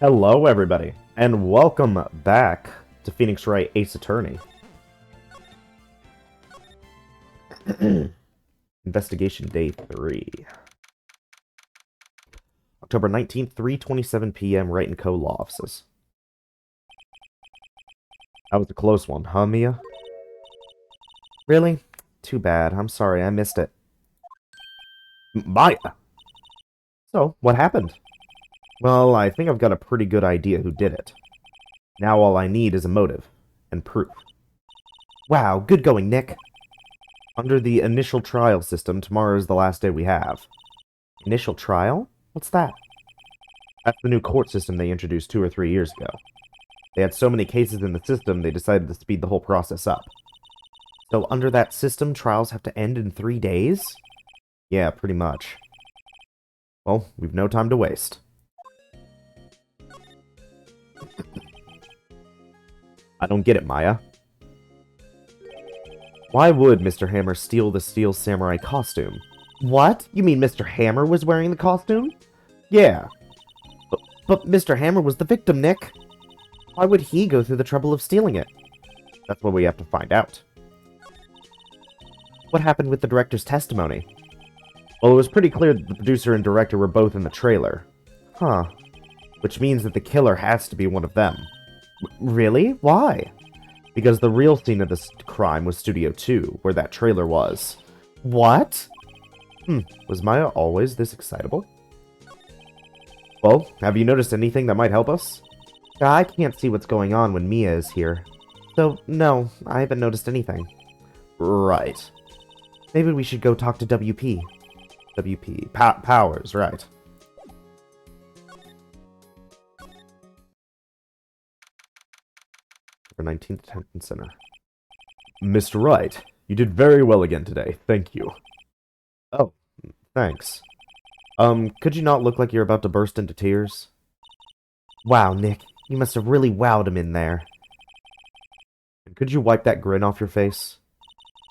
Hello, everybody, and welcome back to Phoenix Wright Ace Attorney. Investigation Day 3. October 19th, 3:27 p.m., Wright & Co. Law Offices. That was a close one, huh, Mia? Really? Too bad. I'm sorry, I missed it. Maya! So, what happened? Well, I think I've got a pretty good idea who did it. Now all I need is a motive. And proof. Wow, good going, Nick. Under the initial trial system, tomorrow is the last day we have. Initial trial? What's that? That's the new court system they introduced 2 or 3 years ago. They had so many cases in the system, they decided to speed the whole process up. So under that system, trials have to end in 3 days? Yeah, pretty much. Well, we've no time to waste. I don't get it, Maya. Why would Mr. Hammer steal the Steel Samurai costume? What? You mean Mr. Hammer was wearing the costume? Yeah. But Mr. Hammer was the victim, Nick. Why would he go through the trouble of stealing it? That's what we have to find out. What happened with the director's testimony? Well, it was pretty clear that the producer and director were both in the trailer. Huh. Which means that the killer has to be one of them. Really? Why? Because the real scene of this crime was Studio 2, where that trailer was. What? Was Maya always this excitable? Well, have you noticed anything that might help us? I can't see what's going on when Mia is here. So, no, I haven't noticed anything. Right. Maybe we should go talk to WP. WP. Powers, right. For 19th Detention Center. Mr. Wright, you did very well again today. Thank you. Oh, thanks. Could you not look like you're about to burst into tears? Wow, Nick, you must have really wowed him in there. And could you wipe that grin off your face?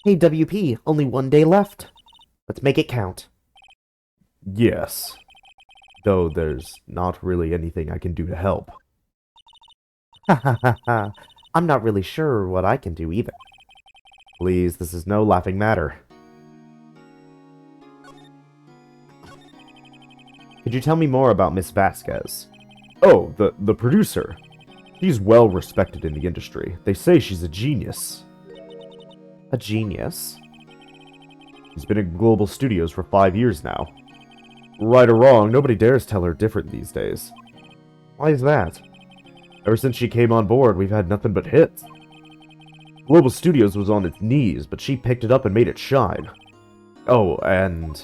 Hey, WP, only 1 day left. Let's make it count. Yes. Though there's not really anything I can do to help. Ha ha ha ha. I'm not really sure what I can do either. Please, this is no laughing matter. Could you tell me more about Miss Vasquez? Oh, the producer. She's well respected in the industry. They say she's a genius. A genius? She's been in Global Studios for 5 years now. Right or wrong, nobody dares tell her different these days. Why is that? Ever since she came on board, we've had nothing but hits. Global Studios was on its knees, but she picked it up and made it shine. Oh, and...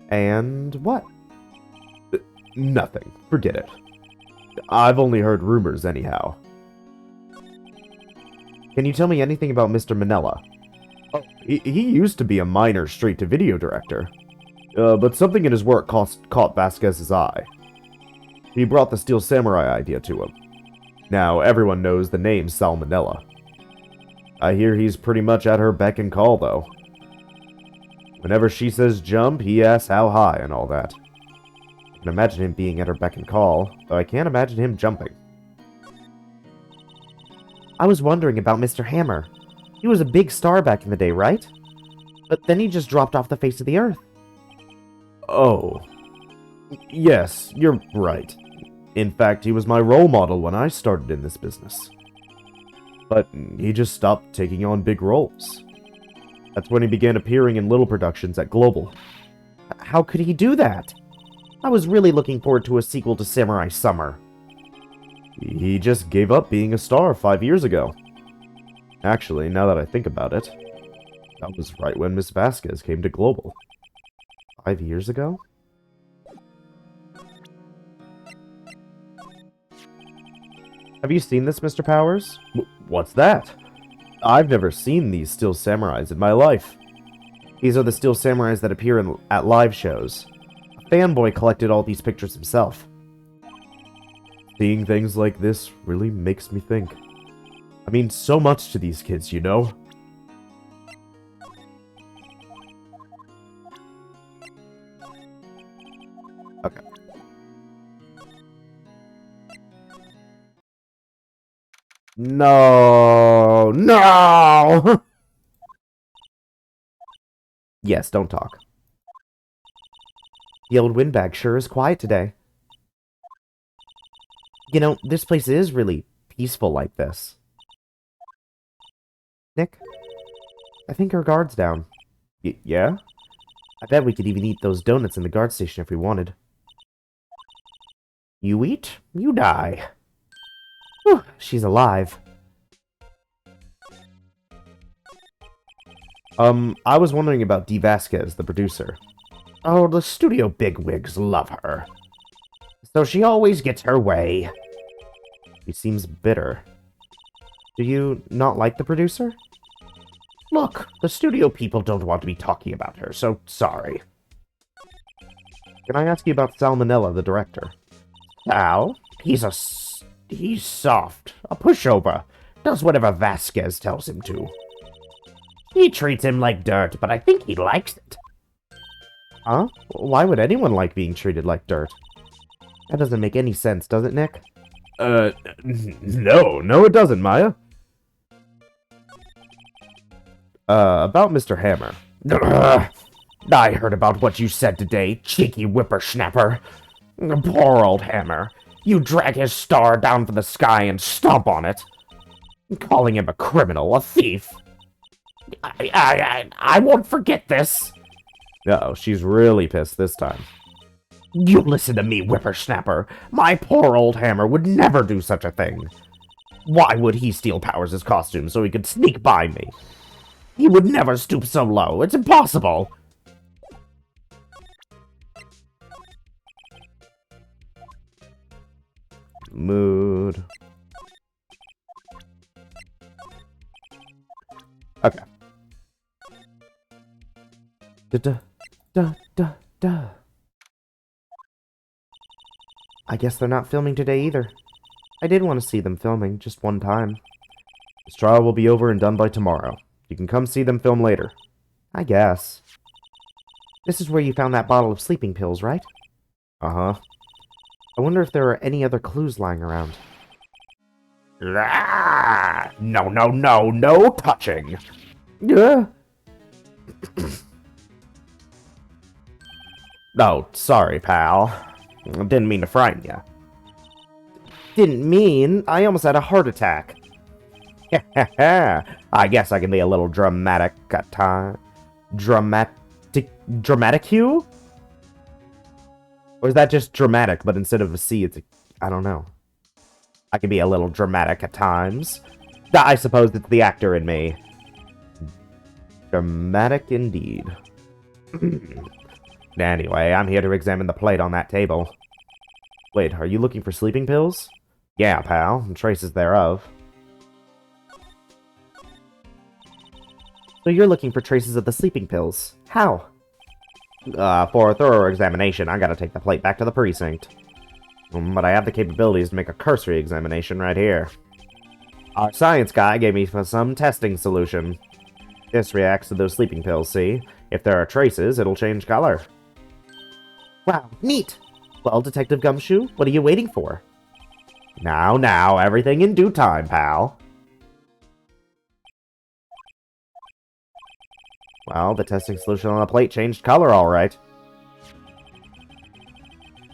And what? Nothing. Forget it. I've only heard rumors anyhow. Can you tell me anything about Mr. Manella? Oh, he used to be a minor straight-to-video director. But something in his work caught Vasquez's eye. He brought the Steel Samurai idea to him. Now, everyone knows the name Salmonella. I hear he's pretty much at her beck and call, though. Whenever she says jump, he asks how high and all that. I can imagine him being at her beck and call, though I can't imagine him jumping. I was wondering about Mr. Hammer. He was a big star back in the day, right? But then he just dropped off the face of the earth. Oh. Yes, you're right. In fact, he was my role model when I started in this business. But he just stopped taking on big roles. That's when he began appearing in little productions at Global. How could he do that? I was really looking forward to a sequel to Samurai Summer. He just gave up being a star 5 years ago. Actually, now that I think about it, that was right when Miss Vasquez came to Global. 5 years ago? Have you seen this, Mr. Powers? What's that? I've never seen these Steel Samurais in my life. These are the Steel Samurais that appear at live shows. A fanboy collected all these pictures himself. Seeing things like this really makes me think. I mean so much to these kids, you know? Okay. No! No! Yes, don't talk. The old windbag sure is quiet today. You know, this place is really peaceful like this. Nick, I think our guard's down. Yeah? I bet we could even eat those donuts in the guard station if we wanted. You eat, you die. Whew, she's alive. I was wondering about Dee Vasquez, the producer. Oh, the studio bigwigs love her. So she always gets her way. She seems bitter. Do you not like the producer? Look, the studio people don't want to be talking about her, so sorry. Can I ask you about Salmonella, the director? Sal? He's soft. A pushover. Does whatever Vasquez tells him to. He treats him like dirt, but I think he likes it. Huh? Why would anyone like being treated like dirt? That doesn't make any sense, does it, Nick? No, it doesn't, Maya. About Mr. Hammer. I heard about what you said today, cheeky whippersnapper. Poor old Hammer. You drag his star down from the sky and stomp on it. Calling him a criminal, a thief. I won't forget this. Uh-oh, she's really pissed this time. You listen to me, whippersnapper. My poor old Hammer would never do such a thing. Why would he steal Powers' costume so he could sneak by me? He would never stoop so low. It's impossible. Mood. Okay. Da. I guess they're not filming today either. I did want to see them filming, just one time. This trial will be over and done by tomorrow. You can come see them film later. I guess. This is where you found that bottle of sleeping pills, right? Uh-huh. I wonder if there are any other clues lying around. No touching. Yeah. Oh, sorry, pal. Didn't mean to frighten you. Didn't mean? I almost had a heart attack. I guess I can be a little dramatic at times. Dramatic hue? Or is that just dramatic, but instead of a C, it's a... I don't know. I can be a little dramatic at times. I suppose it's the actor in me. Dramatic indeed. Anyway, I'm here to examine the plate on that table. Wait, are you looking for sleeping pills? Yeah, pal, and traces thereof. So you're looking for traces of the sleeping pills. How? For a thorough examination, I gotta take the plate back to the precinct. But I have the capabilities to make a cursory examination right here. Our science guy gave me some testing solution. This reacts to those sleeping pills, see? If there are traces, it'll change color. Wow, neat! Well, Detective Gumshoe, what are you waiting for? Now, everything in due time, pal. Well, the testing solution on the plate changed color, alright.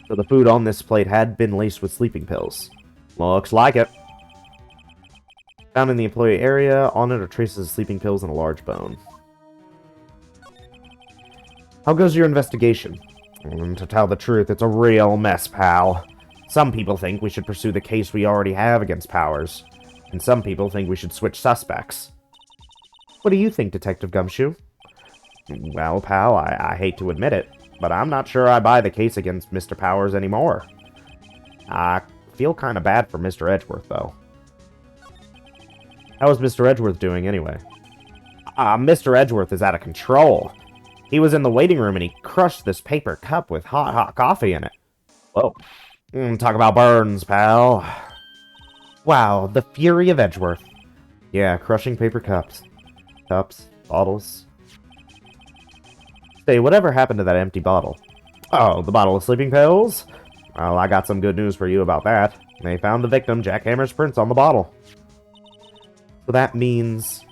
So the food on this plate had been laced with sleeping pills. Looks like it. Found in the employee area, on it are traces of sleeping pills and a large bone. How goes your investigation? To tell the truth, it's a real mess, pal. Some people think we should pursue the case we already have against Powers, and some people think we should switch suspects. What do you think, Detective Gumshoe? Well, pal, I hate to admit it, but I'm not sure I buy the case against Mr. Powers anymore. I feel kind of bad for Mr. Edgeworth, though. How is Mr. Edgeworth doing, anyway? Mr. Edgeworth is out of control. He was in the waiting room and he crushed this paper cup with hot coffee in it. Whoa. Talk about burns, pal. Wow, the fury of Edgeworth. Yeah, crushing paper cups. Cups, bottles. Say, whatever happened to that empty bottle? Oh, the bottle of sleeping pills? Well, I got some good news for you about that. They found the victim, Jack Hammer's prints on the bottle. So that means...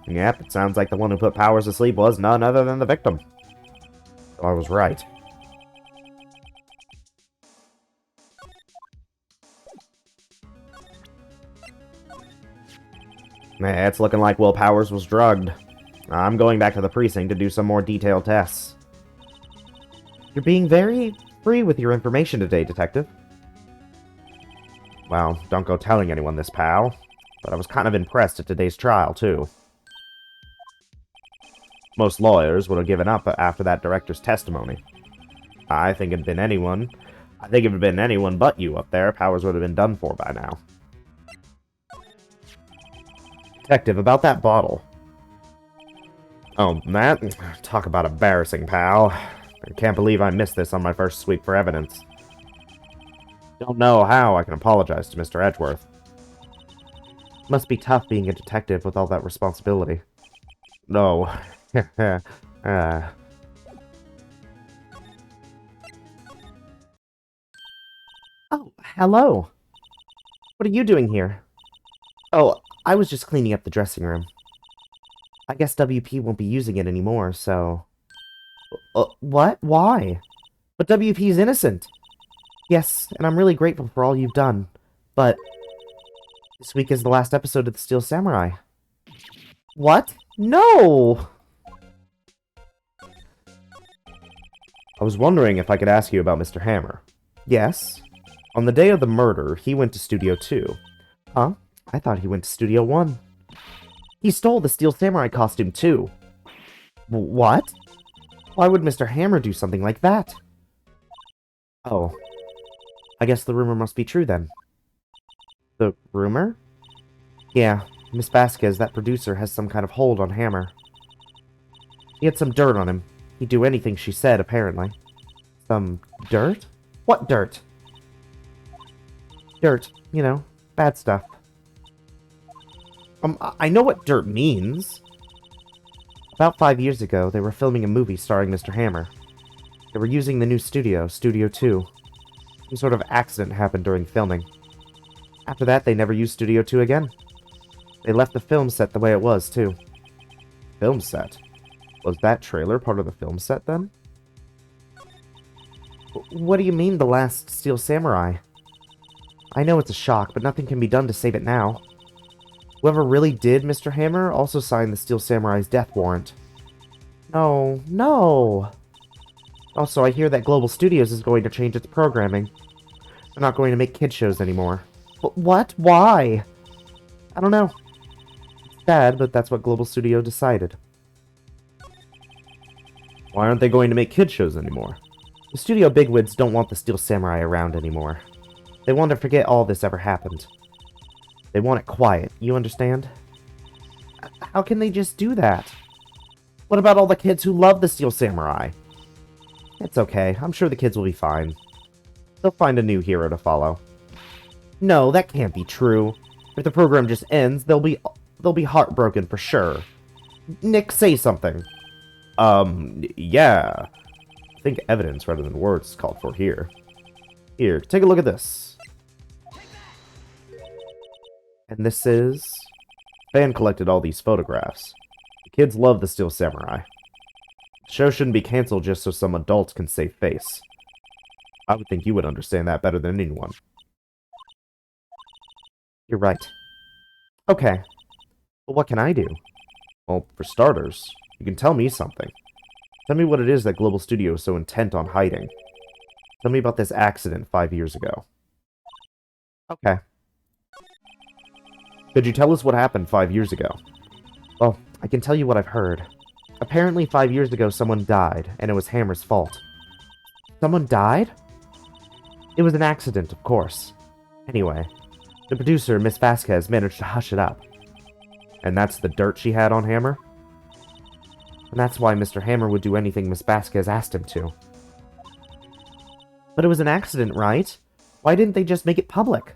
Yep, it sounds like the one who put Powers to sleep was none other than the victim. So I was right. It's looking like Will Powers was drugged. I'm going back to the precinct to do some more detailed tests. You're being very free with your information today, Detective. Well, don't go telling anyone this, pal. But I was kind of impressed at today's trial, too. Most lawyers would have given up after that director's testimony. I think if it had been anyone but you up there, Powers would have been done for by now. Detective, about that bottle. Oh, that? Talk about embarrassing, pal. I can't believe I missed this on my first sweep for evidence. Don't know how I can apologize to Mr. Edgeworth. Must be tough being a detective with all that responsibility. No. Oh, hello. What are you doing here? Oh, I was just cleaning up the dressing room. I guess WP won't be using it anymore, so... What? Why? But WP's innocent. Yes, and I'm really grateful for all you've done. But... this week is the last episode of The Steel Samurai. What? No! I was wondering if I could ask you about Mr. Hammer. Yes? On the day of the murder, he went to Studio 2. Huh? I thought he went to Studio 1. He stole the Steel Samurai costume, too. What? Why would Mr. Hammer do something like that? Oh. I guess the rumor must be true, then. The rumor? Yeah, Miss Vasquez, that producer, has some kind of hold on Hammer. He had some dirt on him. He'd do anything she said, apparently. Some dirt? What dirt? Dirt, you know, bad stuff. I know what dirt means. About 5 years ago, they were filming a movie starring Mr. Hammer. They were using the new studio, Studio 2. Some sort of accident happened during filming. After that, they never used Studio 2 again. They left the film set the way it was, too. Film set? Was that trailer part of the film set, then? What do you mean, the last Steel Samurai? I know it's a shock, but nothing can be done to save it now. Whoever really did Mr. Hammer also signed the Steel Samurai's death warrant. No, no! Also, I hear that Global Studios is going to change its programming. They're not going to make kid shows anymore. But what? Why? I don't know. It's sad, but that's what Global Studio decided. Why aren't they going to make kid shows anymore? The studio bigwigs don't want the Steel Samurai around anymore. They want to forget all this ever happened. They want it quiet, you understand? How can they just do that? What about all the kids who love the Steel Samurai? It's okay, I'm sure the kids will be fine. They'll find a new hero to follow. No, that can't be true. If the program just ends, they'll be heartbroken for sure. Nick, say something. Yeah. I think evidence rather than words is called for here. Here, take a look at this. And this is... Fan collected all these photographs. The kids love the Steel Samurai. The show shouldn't be cancelled just so some adults can save face. I would think you would understand that better than anyone. You're right. Okay. But what can I do? Well, for starters, you can tell me something. Tell me what it is that Global Studio is so intent on hiding. Tell me about this accident 5 years ago. Okay. Could you tell us what happened 5 years ago? Well, I can tell you what I've heard. Apparently 5 years ago someone died, and it was Hammer's fault. Someone died? It was an accident, of course. Anyway, the producer, Miss Vasquez, managed to hush it up. And that's the dirt she had on Hammer? And that's why Mr. Hammer would do anything Miss Vasquez asked him to. But it was an accident, right? Why didn't they just make it public?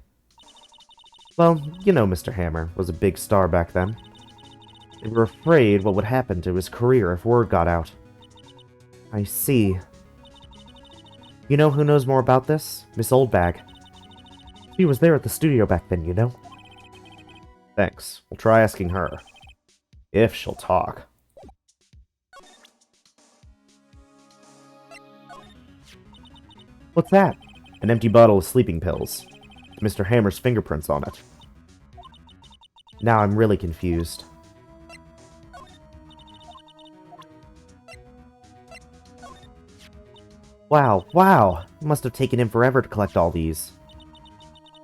Well, you know Mr. Hammer was a big star back then. They were afraid what would happen to his career if word got out. I see. You know who knows more about this? Miss Oldbag. She was there at the studio back then, you know? Thanks. We'll try asking her. If she'll talk. What's that? An empty bottle of sleeping pills. Mr. Hammer's fingerprints on it. Now I'm really confused. Wow. It must have taken him forever to collect all these.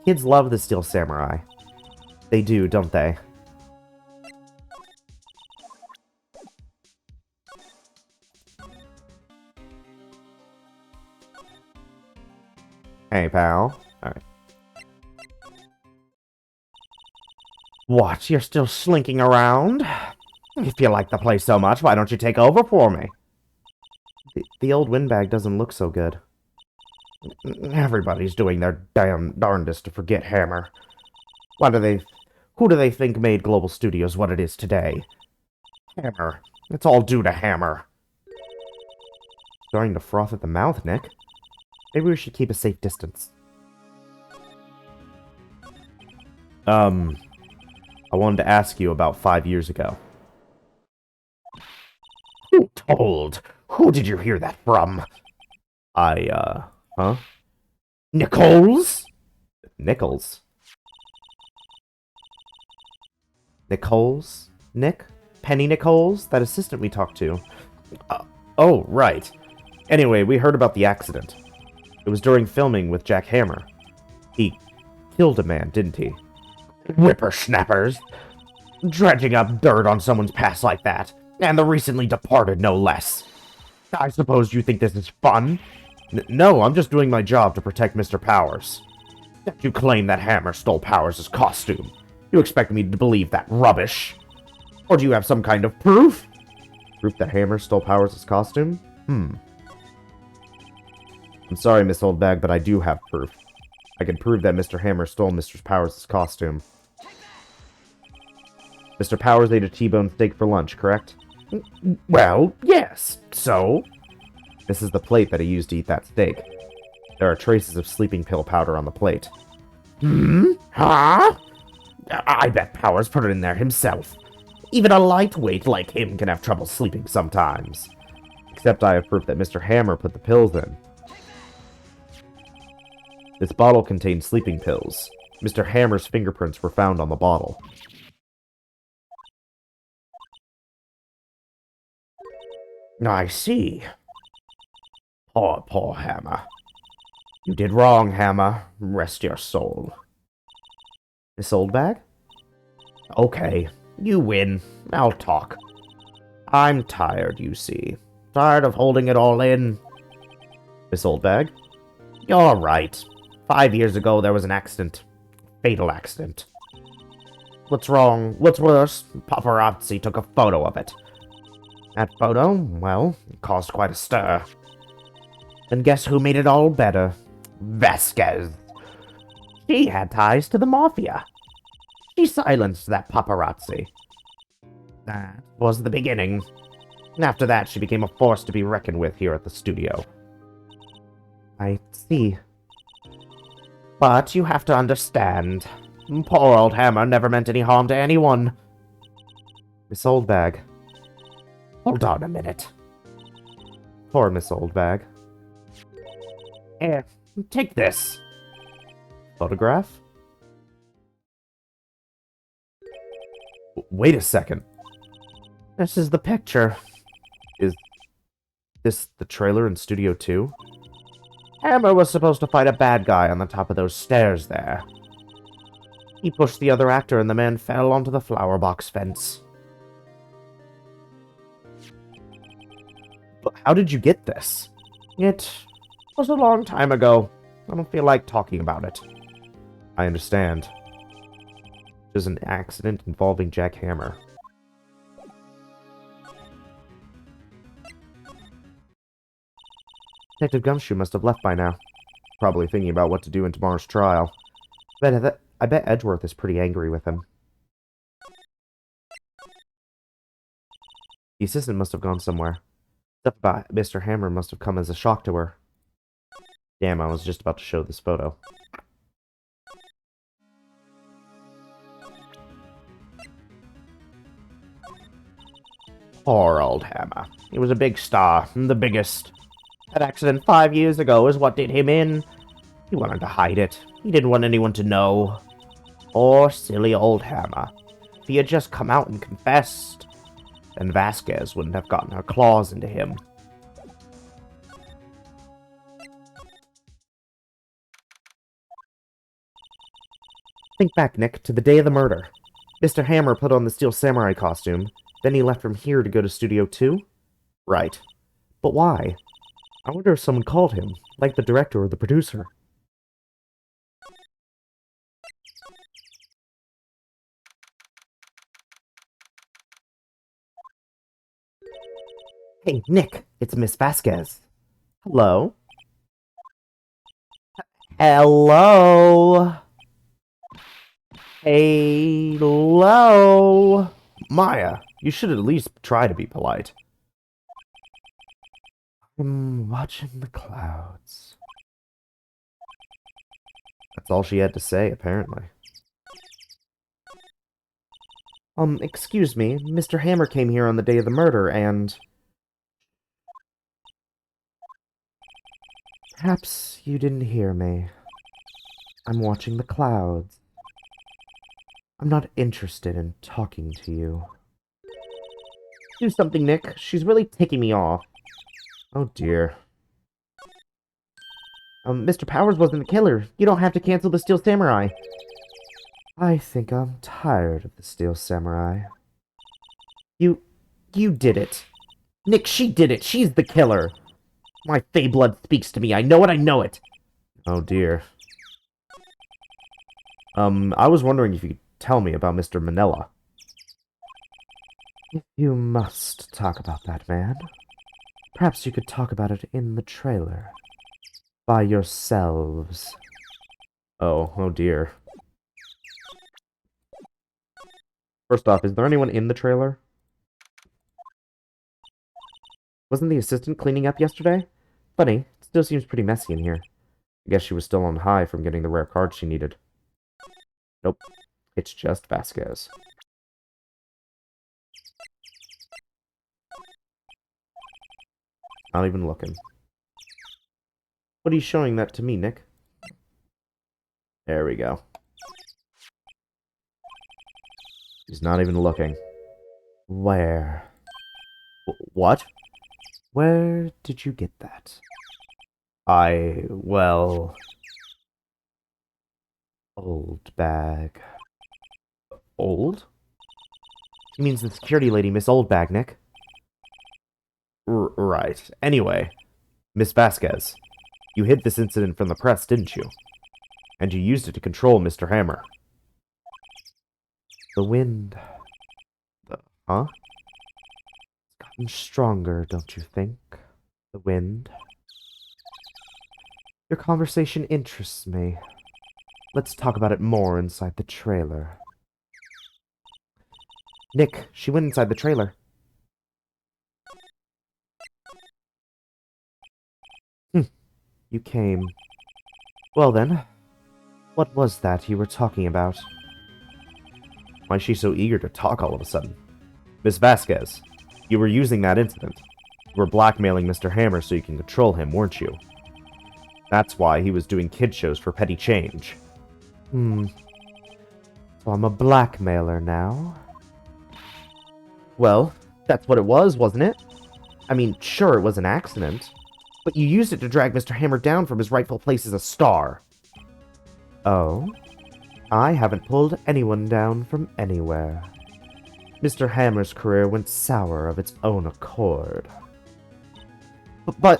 Kids love the Steel Samurai. They do, don't they? Hey, pal. Alright. What? You're still slinking around? If you like the place so much, why don't you take over for me? The old windbag doesn't look so good. Everybody's doing their darndest to forget Hammer. Who do they think made Global Studios what it is today? Hammer. It's all due to Hammer. Starting to froth at the mouth, Nick. Maybe we should keep a safe distance. I wanted to ask you about 5 years ago. Who told? Who did you hear that from? Huh? Nichols? Nichols? Nichols? Nick? Penny Nichols? That assistant we talked to. Oh, right. Anyway, we heard about the accident. It was during filming with Jack Hammer. He killed a man, didn't he? Whippersnappers! Dredging up dirt on someone's past like that. And the recently departed, no less. I suppose you think this is fun? No, I'm just doing my job to protect Mr. Powers. You claim that Hammer stole Powers' costume. You expect me to believe that rubbish? Or do you have some kind of proof? Proof that Hammer stole Powers' costume? I'm sorry, Miss Oldbag, but I do have proof. I can prove that Mr. Hammer stole Mr. Powers' costume. Mr. Powers ate a T-bone steak for lunch, correct? Well, yes. So? This is the plate that he used to eat that steak. There are traces of sleeping pill powder on the plate. Huh? I bet Powers put it in there himself. Even a lightweight like him can have trouble sleeping sometimes. Except I have proof that Mr. Hammer put the pills in. This bottle contained sleeping pills. Mr. Hammer's fingerprints were found on the bottle. I see. Poor Hammer. You did wrong, Hammer. Rest your soul. Miss Oldbag? Okay, you win. I'll talk. I'm tired, you see. Tired of holding it all in. Miss Oldbag? You're right. 5 years ago, there was an accident. Fatal accident. What's wrong? What's worse? Paparazzi took a photo of it. That photo, well, it caused quite a stir. And guess who made it all better? Vasquez. She had ties to the Mafia. She silenced that paparazzi. That was the beginning. After that, she became a force to be reckoned with here at the studio. I see. But you have to understand. Poor old Hammer never meant any harm to anyone. Miss Oldbag. Hold on a minute. Poor Miss Oldbag. Here, take this. Photograph? Wait a second. This is the picture. Is this the trailer in Studio 2? Hammer was supposed to fight a bad guy on the top of those stairs there. He pushed the other actor and the man fell onto the flower box fence. But how did you get this? It was a long time ago. I don't feel like talking about it. I understand. It was an accident involving Jack Hammer. Detective Gumshoe must have left by now. Probably thinking about what to do in tomorrow's trial. I bet Edgeworth is pretty angry with him. The assistant must have gone somewhere. Stuff about Mr. Hammer must have come as a shock to her. Damn, I was just about to show this photo. Poor old Hammer. He was a big star, the biggest. That accident 5 years ago is what did him in. He wanted to hide it. He didn't want anyone to know. Poor silly old Hammer. If he had just come out and confessed, then Vasquez wouldn't have gotten her claws into him. Think back, Nick, to the day of the murder. Mr. Hammer put on the Steel Samurai costume, then he left from here to go to Studio 2? Right. But why? I wonder if someone called him, like the director or the producer. Hey, Nick, it's Miss Vasquez. Hello? Hello? Hello? Maya, you should at least try to be polite. I'm watching the clouds. That's all she had to say, apparently. Excuse me, Mr. Hammer came here on the day of the murder, and... Perhaps you didn't hear me. I'm watching the clouds. I'm not interested in talking to you. Do something, Nick. She's really ticking me off. Oh, dear. Mr. Powers wasn't the killer. You don't have to cancel the Steel Samurai. I think I'm tired of the Steel Samurai. You did it. Nick, she did it. She's the killer. My Fey blood speaks to me. I know it, I know it. Oh, dear. I was wondering if you could tell me about Mr. Manila. If you must talk about that man, perhaps you could talk about it in the trailer. By yourselves. Oh dear. First off, is there anyone in the trailer? Wasn't the assistant cleaning up yesterday? Funny, it still seems pretty messy in here. I guess she was still on high from getting the rare card she needed. Nope. It's just Vasquez. Not even looking. What are you showing that to me, Nick? There we go. He's not even looking. Where? What? Where did you get that? Well... Old bag. Old? He means the security lady, Miss Oldbag, Nick. Right. Anyway, Miss Vasquez, you hid this incident from the press, didn't you? And you used it to control Mr. Hammer. The wind. Huh? It's gotten stronger, don't you think? The wind. Your conversation interests me. Let's talk about it more inside the trailer. Nick, she went inside the trailer. You came. Well then, what was that you were talking about? Why is she so eager to talk all of a sudden? Miss Vasquez, you were using that incident. You were blackmailing Mr. Hammer so you can control him, weren't you? That's why he was doing kid shows for petty change. So I'm a blackmailer now? Well, that's what it was, wasn't it? I mean, sure, it was an accident. But you used it to drag Mr. Hammer down from his rightful place as a star. Oh? I haven't pulled anyone down from anywhere. Mr. Hammer's career went sour of its own accord. But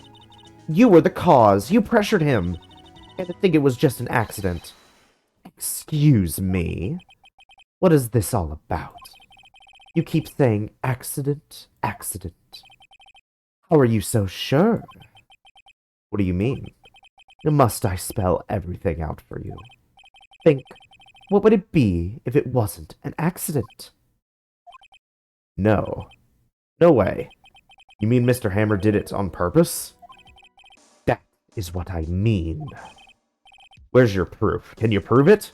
you were the cause. You pressured him. And I think it was just an accident. Excuse me? What is this all about? You keep saying accident, accident. How are you so sure? What do you mean? Must I spell everything out for you? Think, what would it be if it wasn't an accident? No. No way. You mean Mr. Hammer did it on purpose? That is what I mean. Where's your proof? Can you prove it?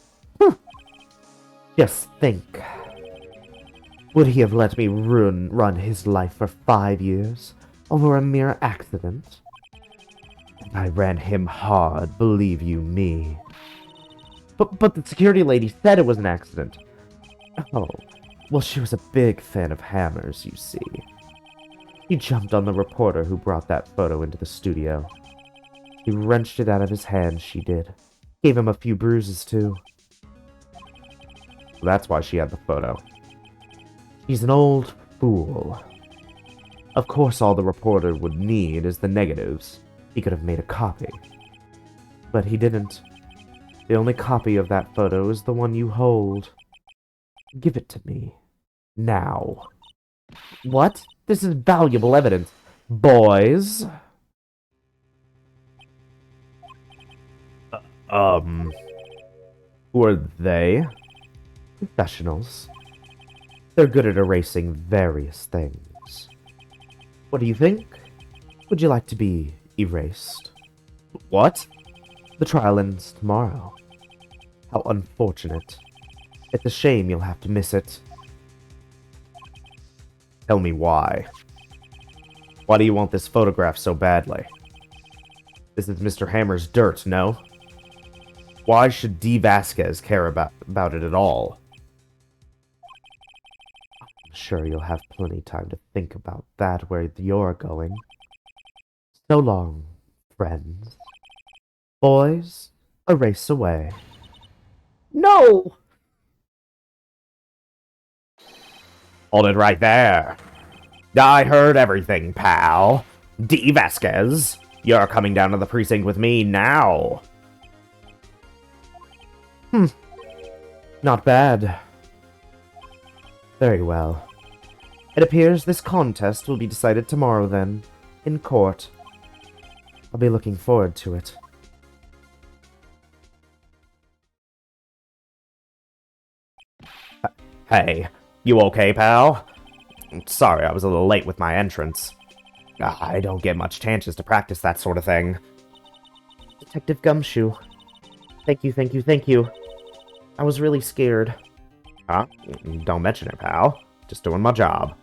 Just think. Would he have let me run his life for 5 years over a mere accident? I ran him hard, believe you me. But the security lady said it was an accident. Oh, well, she was a big fan of hammers, you see. He jumped on the reporter who brought that photo into the studio. He wrenched it out of his hand, she did. Gave him a few bruises, too. That's why she had the photo. He's an old fool. Of course, all the reporter would need is the negatives. He could have made a copy. But he didn't. The only copy of that photo is the one you hold. Give it to me. Now. What? This is valuable evidence. Boys? Who are they? Professionals. They're good at erasing various things. What do you think? Would you like to be erased? What? The trial ends tomorrow. How unfortunate. It's a shame you'll have to miss it. Tell me why. Why do you want this photograph so badly? This is Mr. Hammer's dirt, no? Why should D. Vasquez care about it at all? I'm sure you'll have plenty time to think about that where you're going. So long, friends. Boys, a race away. No! Hold it right there. I heard everything, pal. D. Vasquez, you're coming down to the precinct with me now. Not bad. Very well. It appears this contest will be decided tomorrow then, in court. I'll be looking forward to it. Hey, you okay, pal? Sorry, I was a little late with my entrance. I don't get much chances to practice that sort of thing. Detective Gumshoe. Thank you. I was really scared. Huh? Don't mention it, pal. Just doing my job.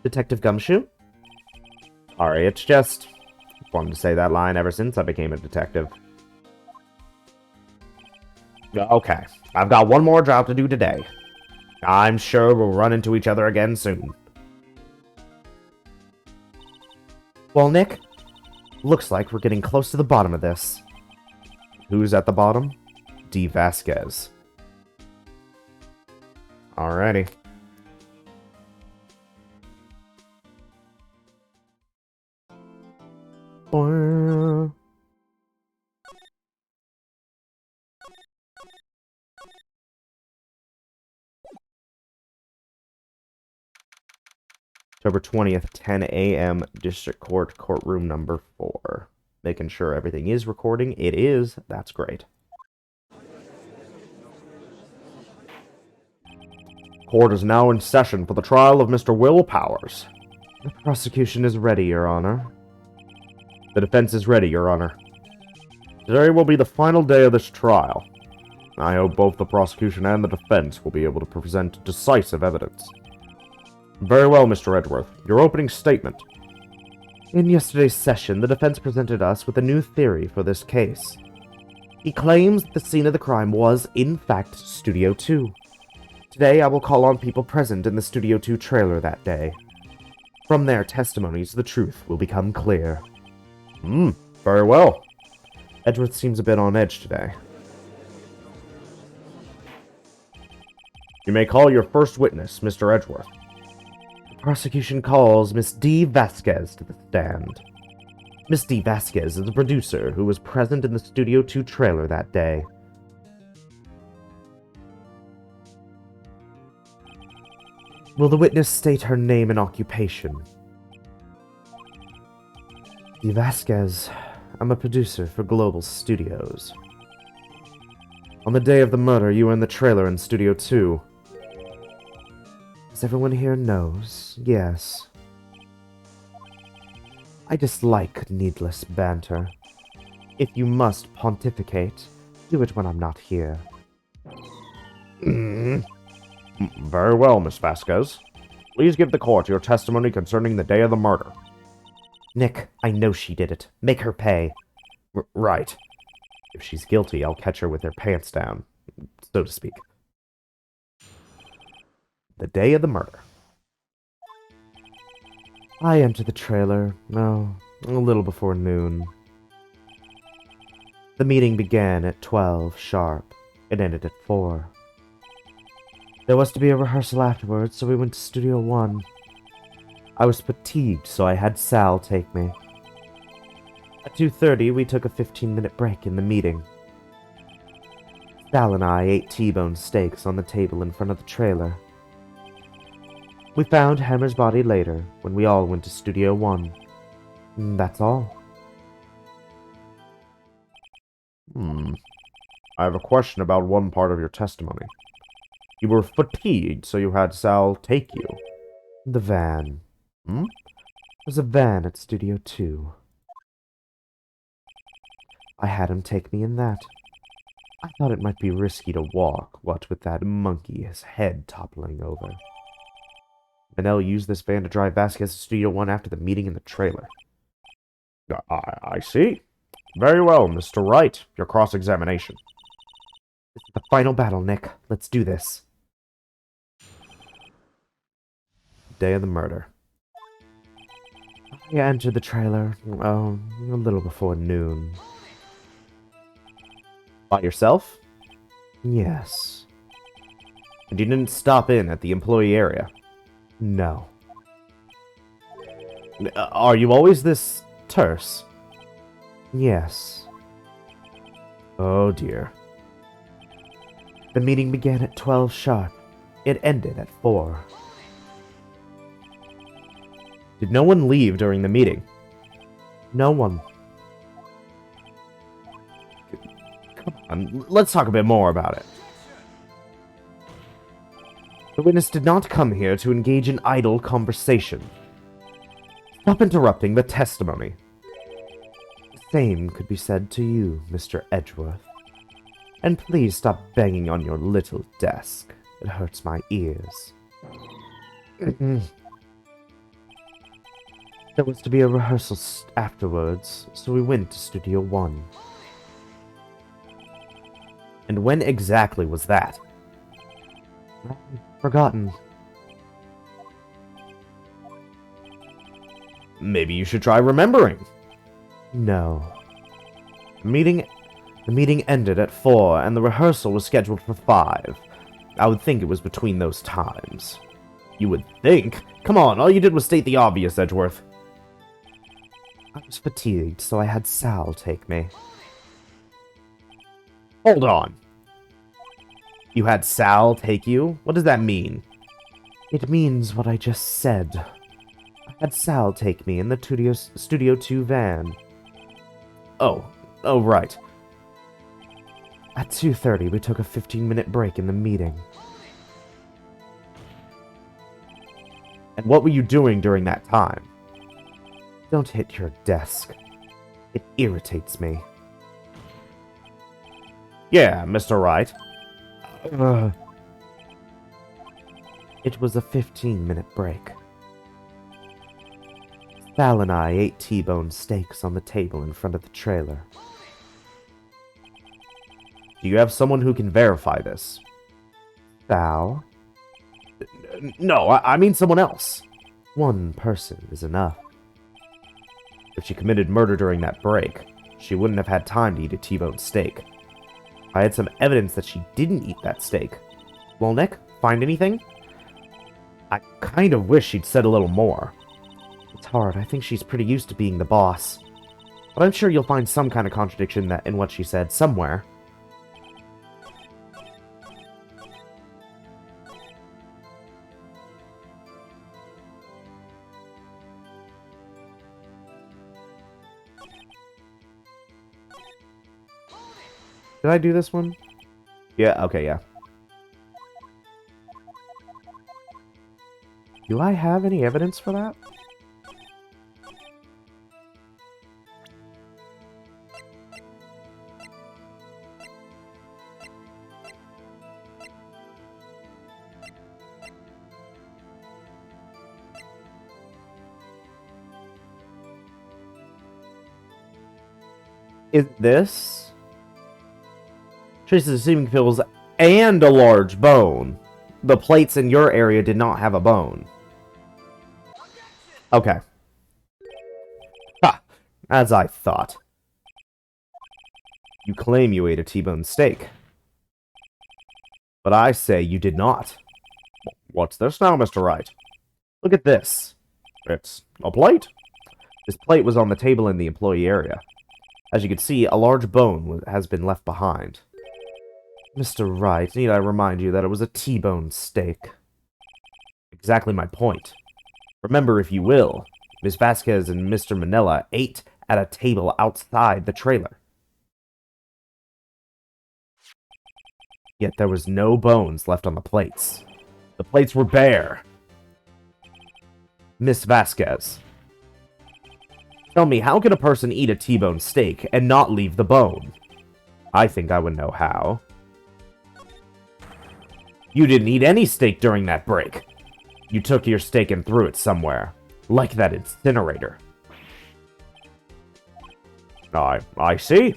Detective Gumshoe? Sorry, it's just... wanted to say that line ever since I became a detective. Okay, I've got one more job to do today. I'm sure we'll run into each other again soon. Well, Nick, looks like we're getting close to the bottom of this. Who's at the bottom? D. Vasquez. Alrighty. October 20th, 10 a.m., District Court, courtroom number 4. Making sure everything is recording. It is. That's great. Court is now in session for the trial of Mr. Will Powers. The prosecution is ready, Your Honor. The defense is ready, Your Honor. Today will be the final day of this trial. I hope both the prosecution and the defense will be able to present decisive evidence. Very well, Mr. Edgeworth. Your opening statement. In yesterday's session, the defense presented us with a new theory for this case. He claims that the scene of the crime was, in fact, Studio 2. Today, I will call on people present in the Studio 2 trailer that day. From their testimonies, the truth will become clear. Very well. Edgeworth seems a bit on edge today. You may call your first witness, Mr. Edgeworth. Prosecution calls Miss D. Vasquez to the stand. Miss D. Vasquez is a producer who was present in the Studio 2 trailer that day. Will the witness state her name and occupation? D. Vasquez. I'm a producer for Global Studios. On the day of the murder, you were in the trailer in Studio 2. As everyone here knows, yes. I dislike needless banter. If you must pontificate, do it when I'm not here. Very well, Miss Vasquez. Please give the court your testimony concerning the day of the murder. Nick, I know she did it. Make her pay. Right. If she's guilty, I'll catch her with her pants down, so to speak. The day of the murder. I entered the trailer, a little before noon. The meeting began at 12 sharp. It ended at 4. There was to be a rehearsal afterwards, so we went to Studio 1. I was fatigued, so I had Sal take me. At 2:30, we took a 15-minute break in the meeting. Sal and I ate T-bone steaks on the table in front of the trailer. We found Hammer's body later, when we all went to Studio 1. That's all. I have a question about one part of your testimony. You were fatigued, so you had Sal take you. The van. There's a van at Studio 2. I had him take me in that. I thought it might be risky to walk, what with that monkey, his head toppling over. Manel used this van to drive Vasquez to Studio 1 after the meeting in the trailer. I see. Very well, Mr. Wright. Your cross-examination. This is the final battle, Nick. Let's do this. Day of the murder. I entered the trailer, a little before noon. By yourself? Yes. And you didn't stop in at the employee area? No. Are you always this terse? Yes. Oh dear. The meeting began at 12 sharp. It ended at 4. Did no one leave during the meeting? No one. Come on, let's talk a bit more about it. The witness did not come here to engage in idle conversation. Stop interrupting the testimony. The same could be said to you, Mr. Edgeworth. And please stop banging on your little desk. It hurts my ears. There was to be a rehearsal afterwards, so we went to Studio 1. And when exactly was that? I've forgotten. Maybe you should try remembering. No. The meeting ended at 4, and the rehearsal was scheduled for 5. I would think it was between those times. You would think? Come on, all you did was state the obvious, Edgeworth. I was fatigued, so I had Sal take me. Hold on. You had Sal take you? What does that mean? It means what I just said. I had Sal take me in the Studio 2 van. Oh, right. At 2:30, we took a 15-minute break in the meeting. And what were you doing during that time? Don't hit your desk. It irritates me. Yeah, Mr. Wright. It was a 15-minute break. Sal and I ate T-bone steaks on the table in front of the trailer. Do you have someone who can verify this? Sal? No, I mean someone else. One person is enough. If she committed murder during that break, she wouldn't have had time to eat a T-bone steak. I had some evidence that she didn't eat that steak. Well, Nick, find anything? I kind of wish she'd said a little more. It's hard. I think she's pretty used to being the boss. But I'm sure you'll find some kind of contradiction in what she said somewhere. Did I do this one? Yeah, okay, yeah. Do I have any evidence for that? Is this? Traces of seeming pills and a large bone. The plates in your area did not have a bone. Okay. Ha! As I thought. You claim you ate a T-bone steak. But I say you did not. What's this now, Mr. Wright? Look at this. It's a plate. This plate was on the table in the employee area. As you can see, a large bone has been left behind. Mr. Wright, need I remind you that it was a T-bone steak? Exactly my point. Remember, if you will, Miss Vasquez and Mr. Manila ate at a table outside the trailer. Yet there was no bones left on the plates. The plates were bare. Miss Vasquez, tell me, how can a person eat a T-bone steak and not leave the bone? I think I would know how. You didn't eat any steak during that break. You took your steak and threw it somewhere, like that incinerator. I see.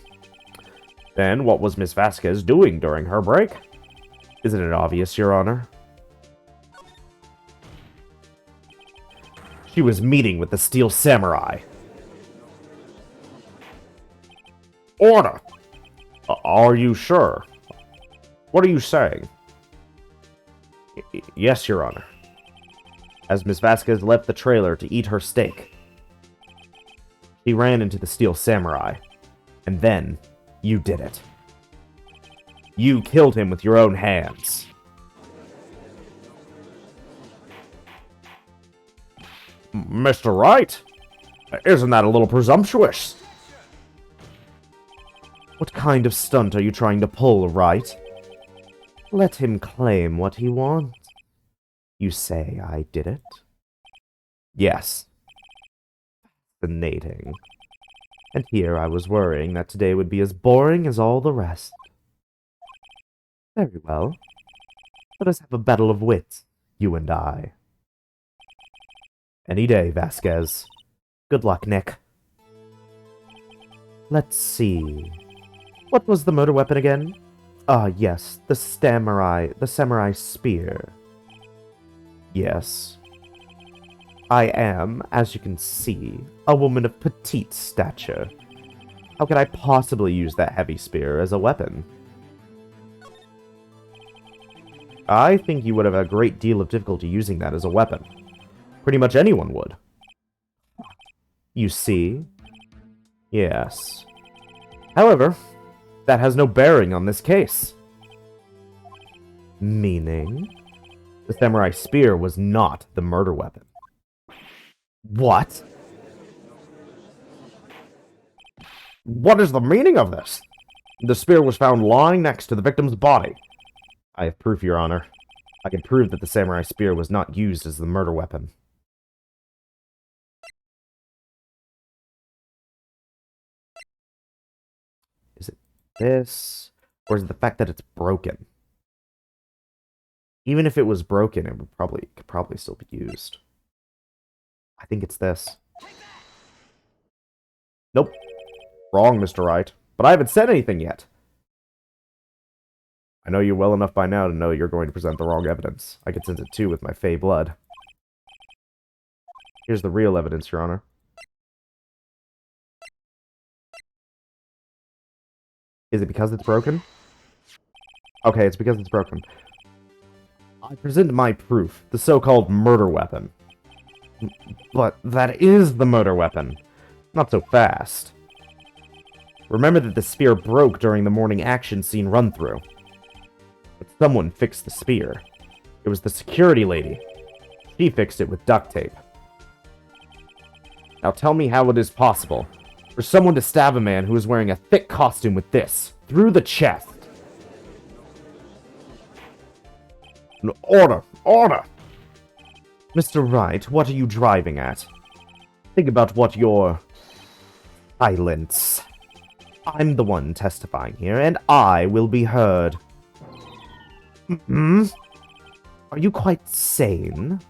Then what was Miss Vasquez doing during her break? Isn't it obvious, Your Honor? She was meeting with the Steel Samurai. Order! Are you sure? What are you saying? Yes, Your Honor. As Miss Vasquez left the trailer to eat her steak, she ran into the Steel Samurai. And then, you did it. You killed him with your own hands. Mr. Wright? Isn't that a little presumptuous? What kind of stunt are you trying to pull, Wright? Let him claim what he wants. You say I did it? Yes. Fascinating. And here I was worrying that today would be as boring as all the rest. Very well. Let us have a battle of wits, you and I. Any day, Vasquez. Good luck, Nick. Let's see. What was the murder weapon again? Ah, yes, the samurai spear. Yes. I am, as you can see, a woman of petite stature. How could I possibly use that heavy spear as a weapon? I think you would have a great deal of difficulty using that as a weapon. Pretty much anyone would. You see? Yes. However, that has no bearing on this case. Meaning? The samurai spear was not the murder weapon. What? What is the meaning of this? The spear was found lying next to the victim's body. I have proof, Your Honor. I can prove that the samurai spear was not used as the murder weapon. Is it this? Or is it the fact that it's broken? Even if it was broken, it could probably still be used. I think it's this. Nope. Wrong, Mr. Wright. But I haven't said anything yet. I know you well enough by now to know you're going to present the wrong evidence. I can sense it too with my fey blood. Here's the real evidence, Your Honor. Is it because it's broken? Okay, it's because it's broken. I present my proof, the so-called murder weapon. But that is the murder weapon. Not so fast. Remember that the spear broke during the morning action scene run-through. But someone fixed the spear. It was the security lady. She fixed it with duct tape. Now tell me how it is possible for someone to stab a man who is wearing a thick costume with this, through the chest. Order! Order! Mr. Wright, what are you driving at? Think about what your... Silence. I'm the one testifying here, and I will be heard. Are you quite sane?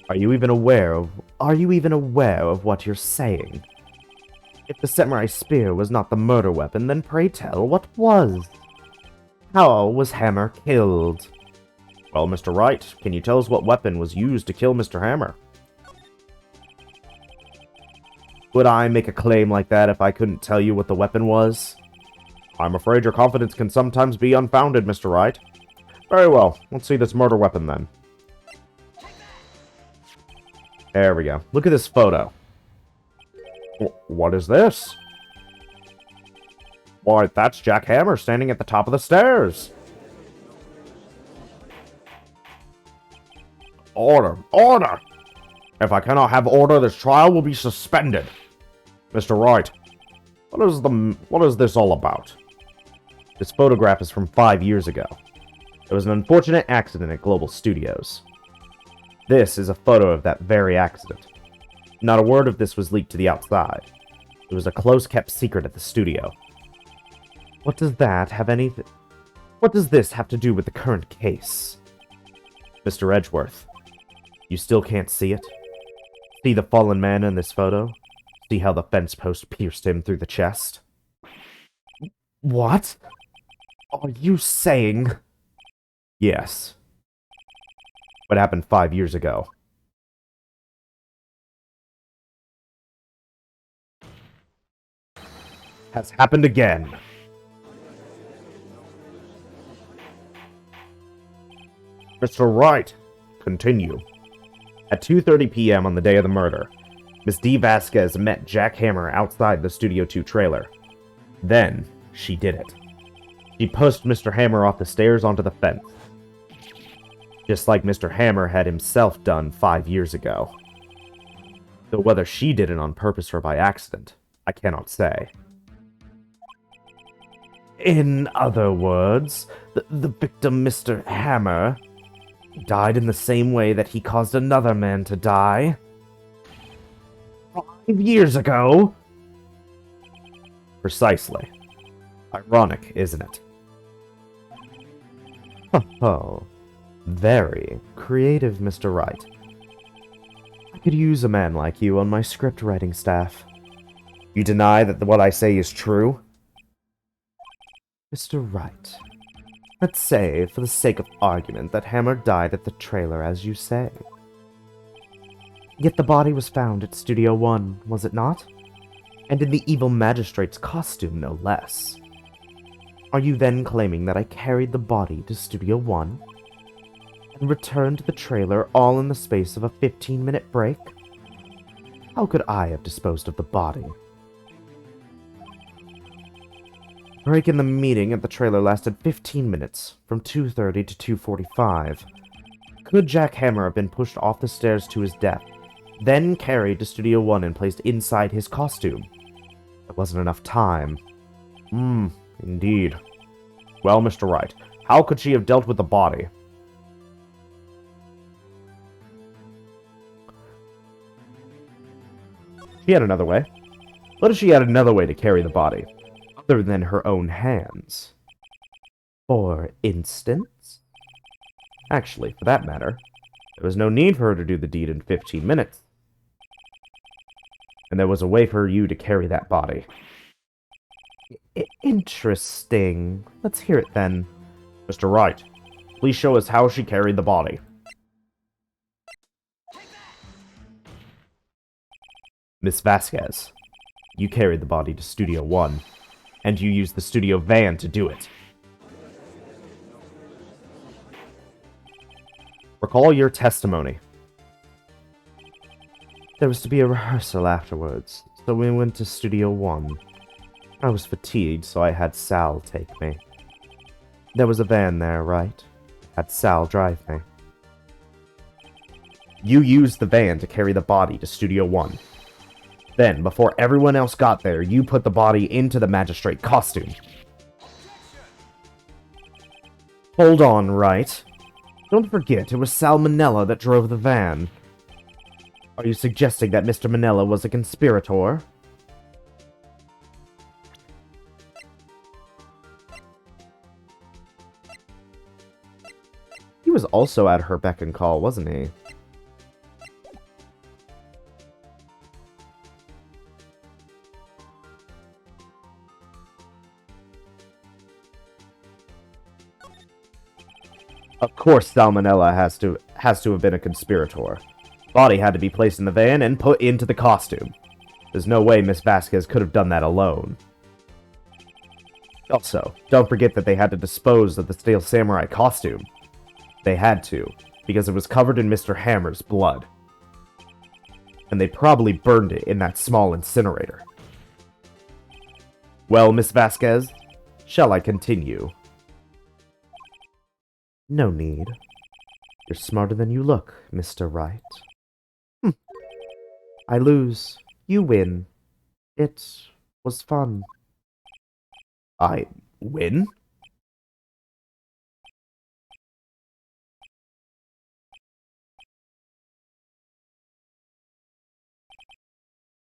Are you even aware of what you're saying? If the samurai spear was not the murder weapon, then pray tell, what was? How was Hammer killed? Well, Mr. Wright, can you tell us what weapon was used to kill Mr. Hammer? Would I make a claim like that if I couldn't tell you what the weapon was? I'm afraid your confidence can sometimes be unfounded, Mr. Wright. Very well, let's see this murder weapon then. There we go. Look at this photo. What is this? Why, that's Jack Hammer standing at the top of the stairs. Order! Order! If I cannot have order, this trial will be suspended. Mr. Wright, what is this all about? This photograph is from 5 years ago. There was an unfortunate accident at Global Studios. This is a photo of that very accident. Not a word of this was leaked to the outside. It was a close-kept secret at the studio. What does this have to do with the current case? Mr. Edgeworth, you still can't see it? See the fallen man in this photo? See how the fence post pierced him through the chest? What? Are you saying... Yes. What happened 5 years ago? Has happened again. Mr. Wright, continue. At 2:30 p.m. on the day of the murder, Miss D. Vasquez met Jack Hammer outside the Studio 2 trailer. Then, she did it. She pushed Mr. Hammer off the stairs onto the fence. Just like Mr. Hammer had himself done 5 years ago. Though whether she did it on purpose or by accident, I cannot say. In other words, the victim, Mr. Hammer, died in the same way that he caused another man to die 5 years ago? Precisely. Ironic, isn't it? Oh, very creative, Mr. Wright. I could use a man like you on my script writing staff. You deny that what I say is true? Mr. Wright, let's say, for the sake of argument, that Hammer died at the trailer, as you say. Yet the body was found at Studio 1, was it not? And in the evil magistrate's costume, no less. Are you then claiming that I carried the body to Studio 1 and returned to the trailer all in the space of a 15-minute break? How could I have disposed of the body? The break in the meeting at the trailer lasted 15 minutes, from 2:30 to 2:45. Could Jack Hammer have been pushed off the stairs to his death, then carried to Studio 1 and placed inside his costume? There wasn't enough time. Indeed. Well, Mr. Wright, how could she have dealt with the body? She had another way. What if she had another way to carry the body, other than her own hands? For instance? Actually, for that matter, there was no need for her to do the deed in 15 minutes. And there was a way for you to carry that body. Interesting. Let's hear it then. Mr. Wright, please show us how she carried the body. Miss Vasquez, you carried the body to Studio 1, and you used the studio van to do it. Recall your testimony. There was to be a rehearsal afterwards, so we went to Studio 1. I was fatigued, so I had Sal take me. There was a van there, right? Had Sal drive me. You used the van to carry the body to Studio 1. Then, before everyone else got there, you put the body into the magistrate costume. Hold on, Wright. Don't forget, it was Sal Manella that drove the van. Are you suggesting that Mr. Manella was a conspirator? He was also at her beck and call, wasn't he? Of course Salmonella has to have been a conspirator. Body had to be placed in the van and put into the costume. There's no way Miss Vasquez could have done that alone. Also, don't forget that they had to dispose of the Steel Samurai costume. They had to, because it was covered in Mr. Hammer's blood. And they probably burned it in that small incinerator. Well, Miss Vasquez, shall I continue? No need. You're smarter than you look, Mr. Wright. I lose. You win. It was fun. I win?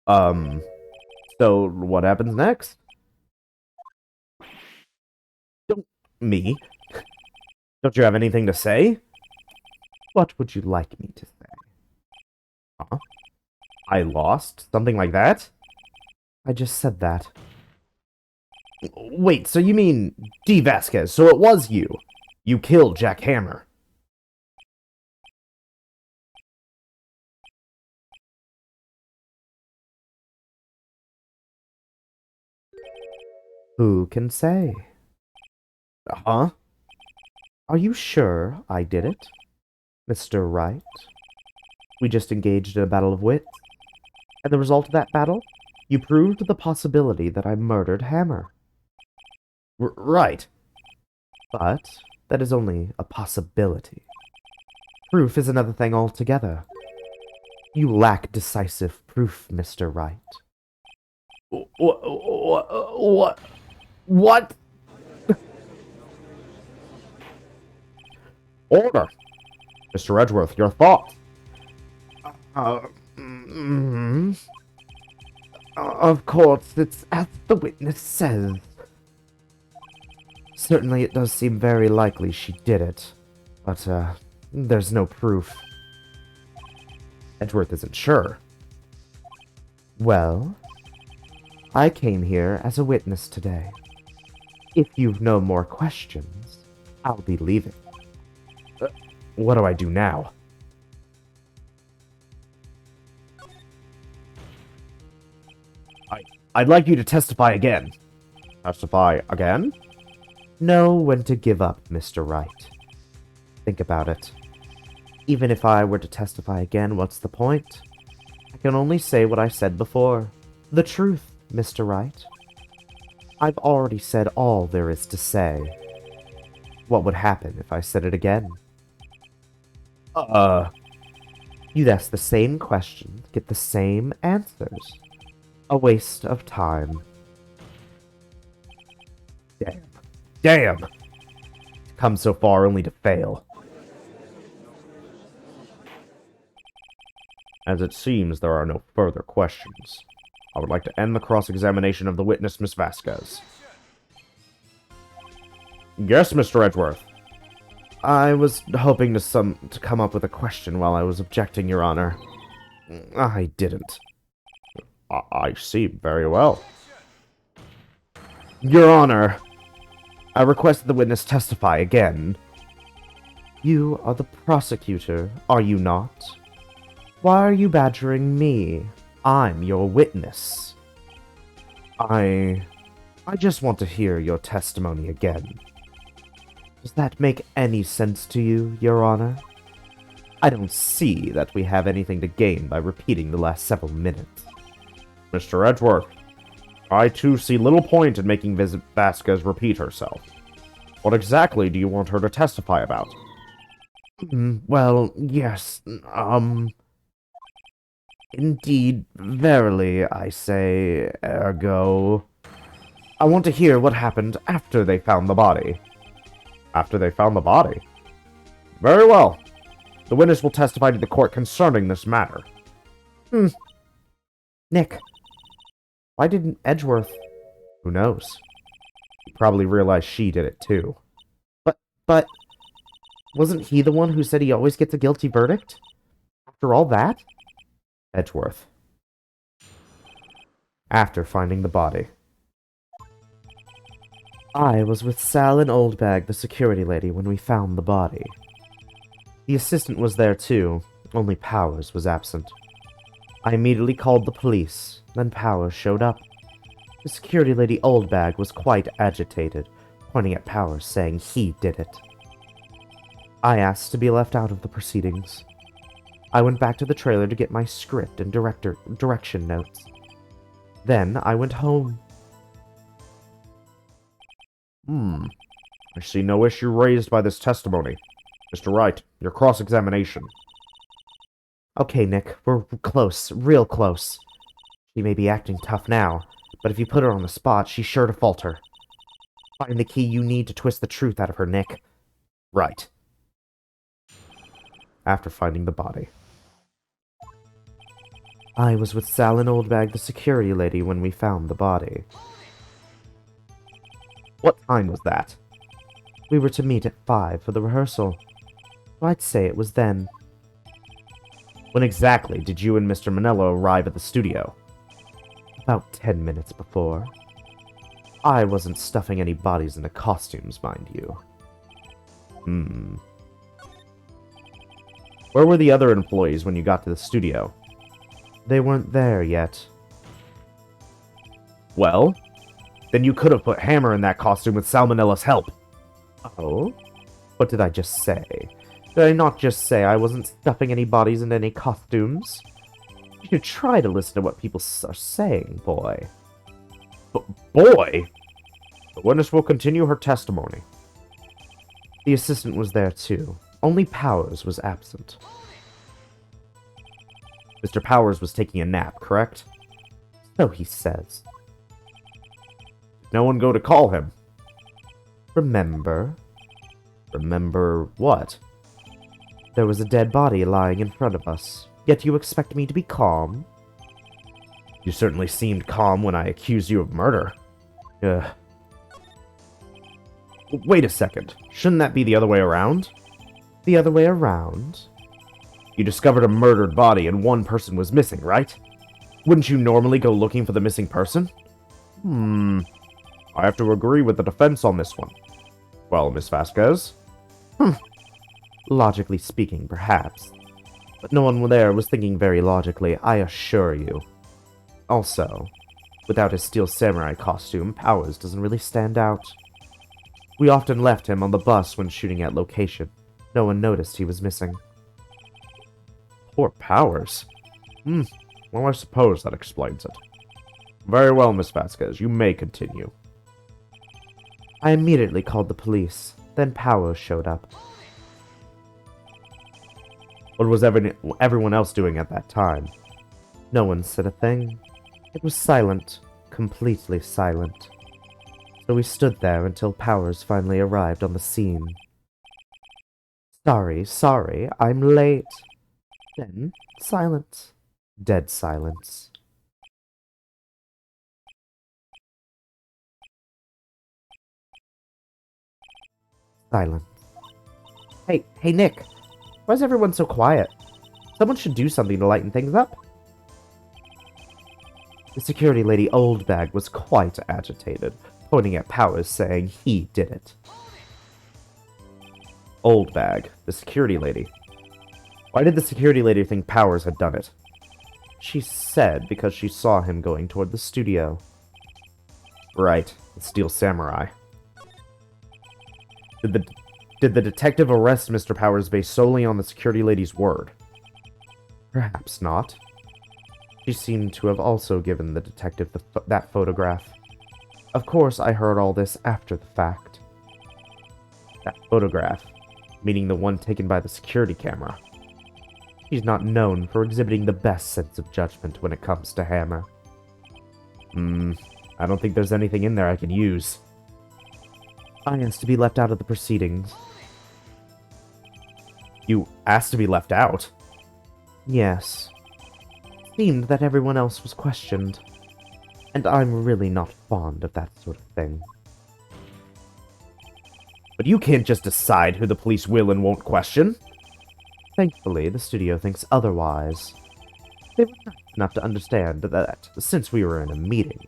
So what happens next? Don't... Me? Don't you have anything to say? What would you like me to say? Huh? I lost? Something like that? I just said that. Wait, so you mean D. Vasquez, so it was you? You killed Jack Hammer. Who can say? Huh? Are you sure I did it, Mr. Wright? We just engaged in a battle of wits, and the result of that battle? You proved the possibility that I murdered Hammer. Right. But that is only a possibility. Proof is another thing altogether. You lack decisive proof, Mr. Wright. What? What? Order! Mr. Edgeworth, your thoughts? Mm, of course, it's as the witness says. Certainly it does seem very likely she did it, but, there's no proof. Edgeworth isn't sure. Well, I came here as a witness today. If you've no more questions, I'll be leaving. What do I do now? I'd like you to testify again. Testify again? Know when to give up, Mr. Wright. Think about it. Even if I were to testify again, what's the point? I can only say what I said before. The truth, Mr. Wright. I've already said all there is to say. What would happen if I said it again? You'd ask the same questions, get the same answers. A waste of time. Damn. Damn! Come so far only to fail. As it seems there are no further questions, I would like to end the cross-examination of the witness, Miss Vasquez. Yes, Mr. Edgeworth. I was hoping to come up with a question while I was objecting, Your Honor. I didn't. I see very well. Your Honor, I request the witness testify again. You are the prosecutor, are you not? Why are you badgering me? I'm your witness. I just want to hear your testimony again. Does that make any sense to you, Your Honor? I don't see that we have anything to gain by repeating the last several minutes. Mr. Edgeworth, I too see little point in making Vasquez repeat herself. What exactly do you want her to testify about? Well, yes, Indeed, verily, I say, ergo. I want to hear what happened after they found the body. After they found the body? Very well. The witness will testify to the court concerning this matter. Nick, why didn't Edgeworth... Who knows? He probably realized she did it too. But... Wasn't he the one who said he always gets a guilty verdict? After all that? Edgeworth. After finding the body. I was with Sal and Oldbag, the security lady, when we found the body. The assistant was there too, only Powers was absent. I immediately called the police, then Powers showed up. The security lady Oldbag was quite agitated, pointing at Powers, saying he did it. I asked to be left out of the proceedings. I went back to the trailer to get my script and direction notes. Then I went home. I see no issue raised by this testimony. Mr. Wright, your cross-examination. Okay, Nick, we're close, real close. She may be acting tough now, but if you put her on the spot, she's sure to falter. Find the key you need to twist the truth out of her, Nick. Right. After finding the body. I was with Sal and Oldbag, the security lady, when we found the body. What time was that? We were to meet at 5 for the rehearsal. I'd say it was then. When exactly did you and Mr. Manello arrive at the studio? About 10 minutes before. I wasn't stuffing any bodies into costumes, mind you. Where were the other employees when you got to the studio? They weren't there yet. Well, then you could have put Hammer in that costume with Salmonella's help. Oh? What did I just say? Did I not just say I wasn't stuffing any bodies into any costumes? You should try to listen to what people are saying, boy. Boy! The witness will continue her testimony. The assistant was there too. Only Powers was absent. Mr. Powers was taking a nap, correct? So he says. Did no one go to call him? Remember? Remember what? There was a dead body lying in front of us. Yet you expect me to be calm? You certainly seemed calm when I accused you of murder. Wait a second. Shouldn't that be the other way around? The other way around? You discovered a murdered body and one person was missing, right? Wouldn't you normally go looking for the missing person? I have to agree with the defense on this one. Well, Miss Vasquez? Logically speaking, perhaps. But no one there was thinking very logically, I assure you. Also, without his Steel Samurai costume, Powers doesn't really stand out. We often left him on the bus when shooting at location. No one noticed he was missing. Poor Powers. Well, I suppose that explains it. Very well, Miss Vasquez, you may continue. I immediately called the police. Then Powers showed up. What was everyone else doing at that time? No one said a thing. It was silent. Completely silent. So we stood there until Powers finally arrived on the scene. Sorry, I'm late. Then, silence. Dead silence. Silence. Hey, Nick. Why is everyone so quiet? Someone should do something to lighten things up. The security lady Oldbag was quite agitated, pointing at Powers, saying he did it. Oldbag, the security lady. Why did the security lady think Powers had done it? She said because she saw him going toward the studio. Right, the Steel Samurai. Did the detective arrest Mr. Powers based solely on the security lady's word? Perhaps not. She seemed to have also given the detective that photograph. Of course, I heard all this after the fact. That photograph, meaning the one taken by the security camera. She's not known for exhibiting the best sense of judgment when it comes to Hammer. I don't think there's anything in there I can use. I asked to be left out of the proceedings. You asked to be left out? Yes. It seemed that everyone else was questioned. And I'm really not fond of that sort of thing. But you can't just decide who the police will and won't question. Thankfully, the studio thinks otherwise. They were nice enough to understand that, since we were in a meeting,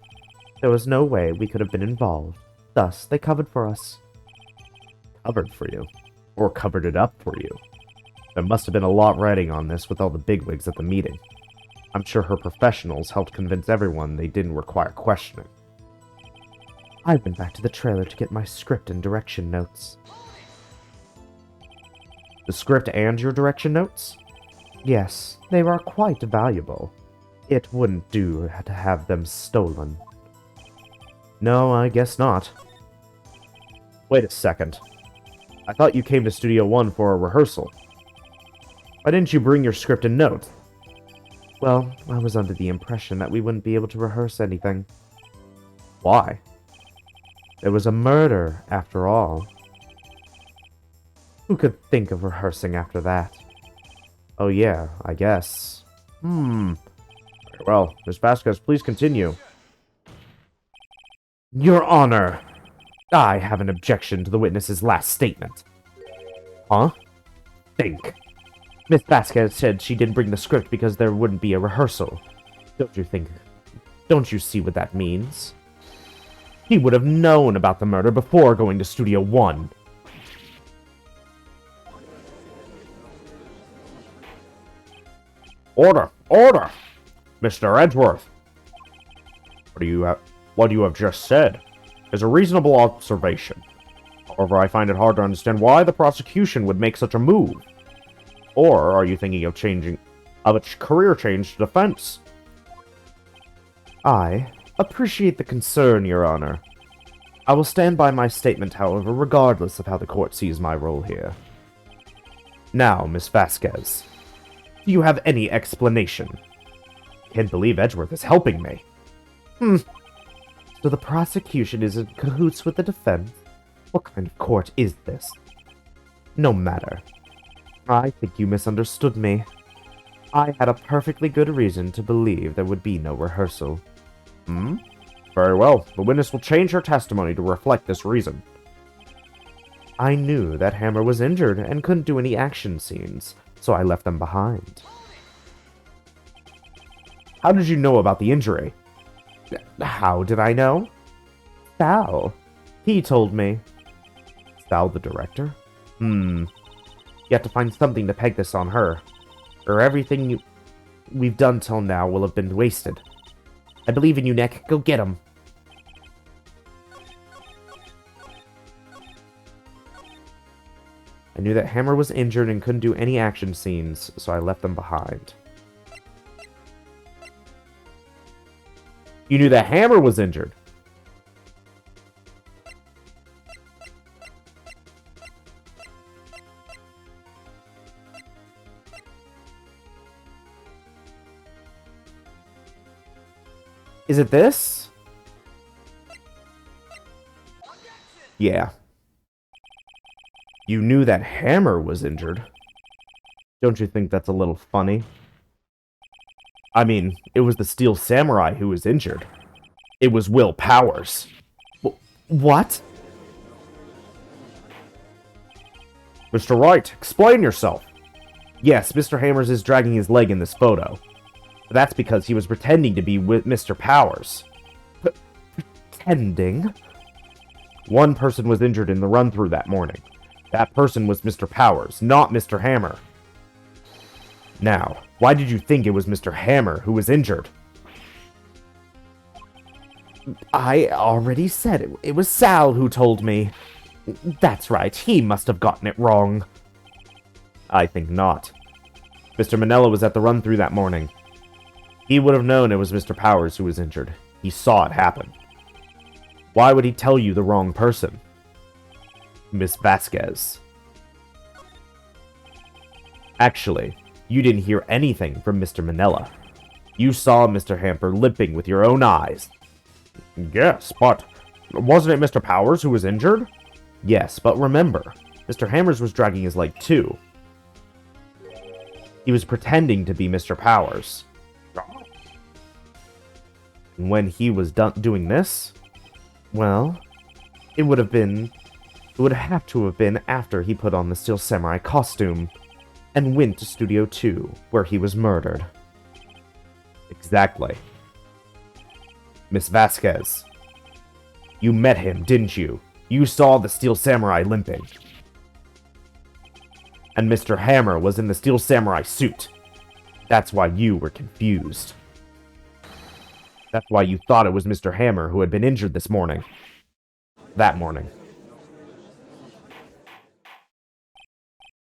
there was no way we could have been involved. Thus, they covered for us. Covered for you? Or covered it up for you? There must have been a lot riding on this with all the bigwigs at the meeting. I'm sure her professionals helped convince everyone they didn't require questioning. I went back to the trailer to get my script and direction notes. The script and your direction notes? Yes, they were quite valuable. It wouldn't do to have them stolen. No, I guess not. Wait a second. I thought you came to Studio One for a rehearsal. Why didn't you bring your script and notes? Well, I was under the impression that we wouldn't be able to rehearse anything. Why? There was a murder, after all. Who could think of rehearsing after that? Oh yeah, I guess. Very well, Miss Vasquez, please continue. Your Honor, I have an objection to the witness's last statement. Huh? Think. Miss Vasquez said she didn't bring the script because there wouldn't be a rehearsal. Don't you see what that means? He would have known about the murder before going to Studio One. Order! Order! Mr. Edgeworth! What you have just said is a reasonable observation. However, I find it hard to understand why the prosecution would make such a move. Or are you thinking of a career change to defense? I appreciate the concern, Your Honor. I will stand by my statement, however, regardless of how the court sees my role here. Now, Miss Vasquez, do you have any explanation? Can't believe Edgeworth is helping me. So the prosecution is in cahoots with the defense? What kind of court is this? No matter. I think you misunderstood me. I had a perfectly good reason to believe there would be no rehearsal. Very well. The witness will change her testimony to reflect this reason. I knew that Hammer was injured and couldn't do any action scenes, so I left them behind. How did you know about the injury? How did I know? Sal. He told me. Sal the director? You have to find something to peg this on her, or everything we've done till now will have been wasted. I believe in you, Nick. Go get him. I knew that Hammer was injured and couldn't do any action scenes, so I left them behind. You knew that Hammer was injured? Is it this? Yeah. You knew that Hammer was injured? Don't you think that's a little funny? I mean, it was the Steel Samurai who was injured. It was Will Powers. What? Mr. Wright, explain yourself. Yes, Mr. Hammers is dragging his leg in this photo. But that's because he was pretending to be with Mr. Powers. Pretending? One person was injured in the run-through that morning. That person was Mr. Powers, not Mr. Hammer. Now, why did you think it was Mr. Hammer who was injured? I already said it. It was Sal who told me. That's right, he must have gotten it wrong. I think not. Mr. Manella was at the run-through that morning. He would have known it was Mr. Powers who was injured. He saw it happen. Why would he tell you the wrong person? Miss Vasquez. Actually, you didn't hear anything from Mr. Manella. You saw Mr. Hamper limping with your own eyes. Yes, but wasn't it Mr. Powers who was injured? Yes, but remember, Mr. Hammers was dragging his leg too. He was pretending to be Mr. Powers. And when he was done doing this, well, it would have to have been after he put on the Steel Samurai costume and went to Studio 2, where he was murdered. Exactly. Miss Vasquez, You met him, didn't you? You saw the Steel Samurai limping. And Mr. Hammer was in the Steel Samurai suit. That's why you were confused. That's why you thought it was Mr. Hammer who had been injured this morning. That morning.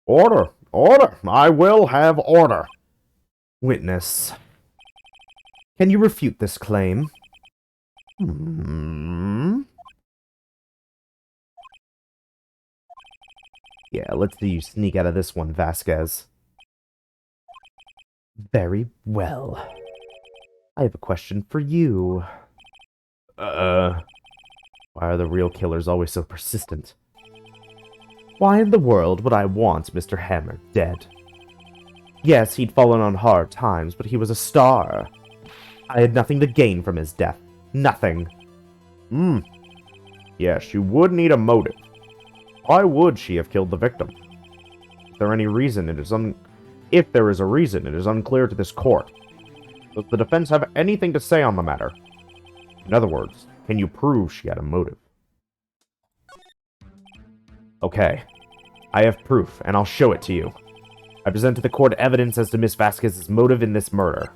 Order! Order! I will have order! Witness. Can you refute this claim? Yeah, let's see you sneak out of this one, Vasquez. Very well. I have a question for you. Why are the real killers always so persistent? Why in the world would I want Mr. Hammer dead? Yes, he'd fallen on hard times, but he was a star. I had nothing to gain from his death. Nothing. Yes, you would need a motive. Why would she have killed the victim? If there is a reason, it is unclear to this court. Does the defense have anything to say on the matter? In other words, can you prove she had a motive? Okay. I have proof, and I'll show it to you. I present to the court evidence as to Miss Vasquez's motive in this murder.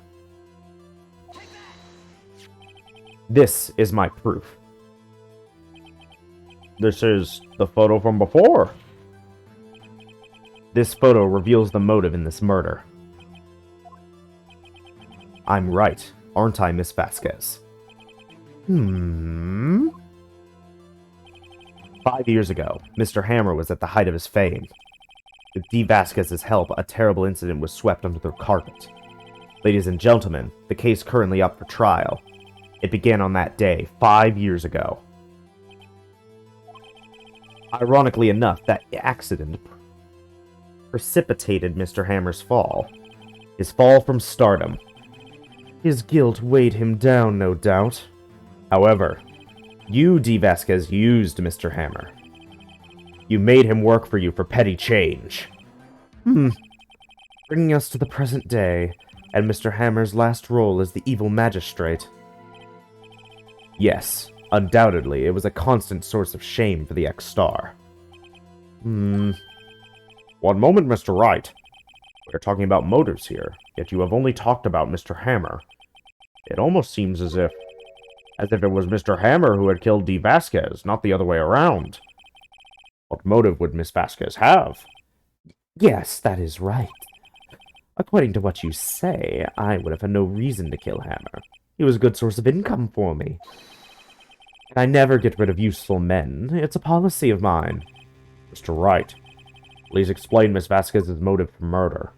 This is my proof. This is the photo from before. This photo reveals the motive in this murder. I'm right, aren't I, Miss Vasquez? 5 years ago, Mr. Hammer was at the height of his fame. With D. Vasquez's help, a terrible incident was swept under the carpet. Ladies and gentlemen, the case currently up for trial. It began on that day, 5 years ago. Ironically enough, that accident precipitated Mr. Hammer's fall. His fall from stardom. His guilt weighed him down, no doubt. However, you, D. Vasquez, used Mr. Hammer. You made him work for you for petty change. Bringing us to the present day, and Mr. Hammer's last role as the evil magistrate. Yes, undoubtedly, it was a constant source of shame for the ex-star. One moment, Mr. Wright. We're talking about motives here, yet you have only talked about Mr. Hammer. It almost seems as if it was Mr. Hammer who had killed D. Vasquez, not the other way around. What motive would Miss Vasquez have? Yes, that is right. According to what you say, I would have had no reason to kill Hammer. He was a good source of income for me. And I never get rid of useful men. It's a policy of mine. Mr. Wright, please explain Miss Vasquez's motive for murder.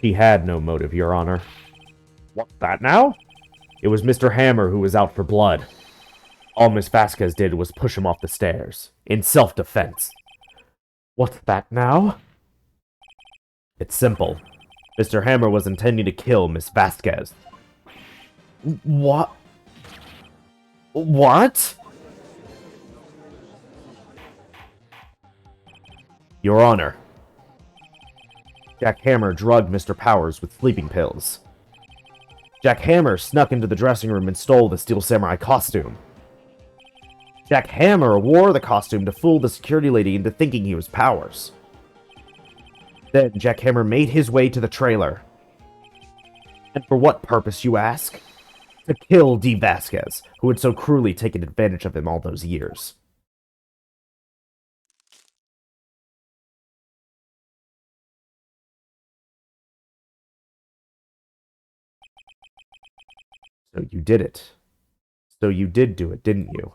She had no motive, Your Honor. What's that now? It was Mr. Hammer who was out for blood. All Miss Vasquez did was push him off the stairs, in self-defense. What's that now? It's simple. Mr. Hammer was intending to kill Miss Vasquez. What? What? Your Honor, Jack Hammer drugged Mr. Powers with sleeping pills. Jack Hammer snuck into the dressing room and stole the Steel Samurai costume. Jack Hammer wore the costume to fool the security lady into thinking he was Powers. Then Jack Hammer made his way to the trailer. And for what purpose, you ask? To kill D. Vasquez, who had so cruelly taken advantage of him all those years. So you did it. So you did do it, didn't you?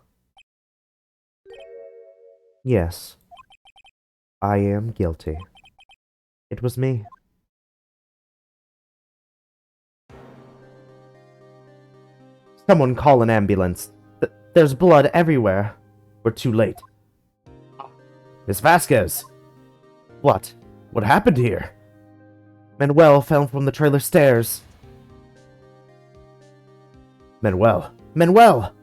Yes. I am guilty. It was me. Someone call an ambulance. There's blood everywhere. We're too late. Miss Vasquez! What? What happened here? Manuel fell from the trailer stairs. Manuel! Manuel!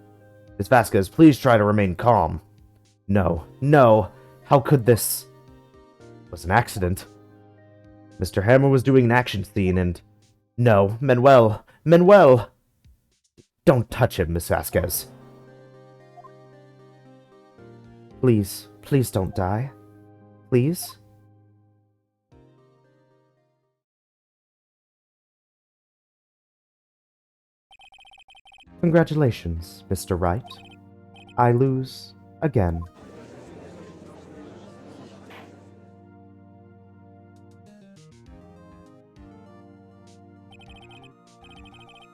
Miss Vasquez, please try to remain calm. No, no. How could this? It was an accident. Mr. Hammer was doing an action scene and No, Manuel! Manuel! Don't touch him, Miss Vasquez. Please, please don't die. Please? Congratulations, Mr. Wright. I lose again.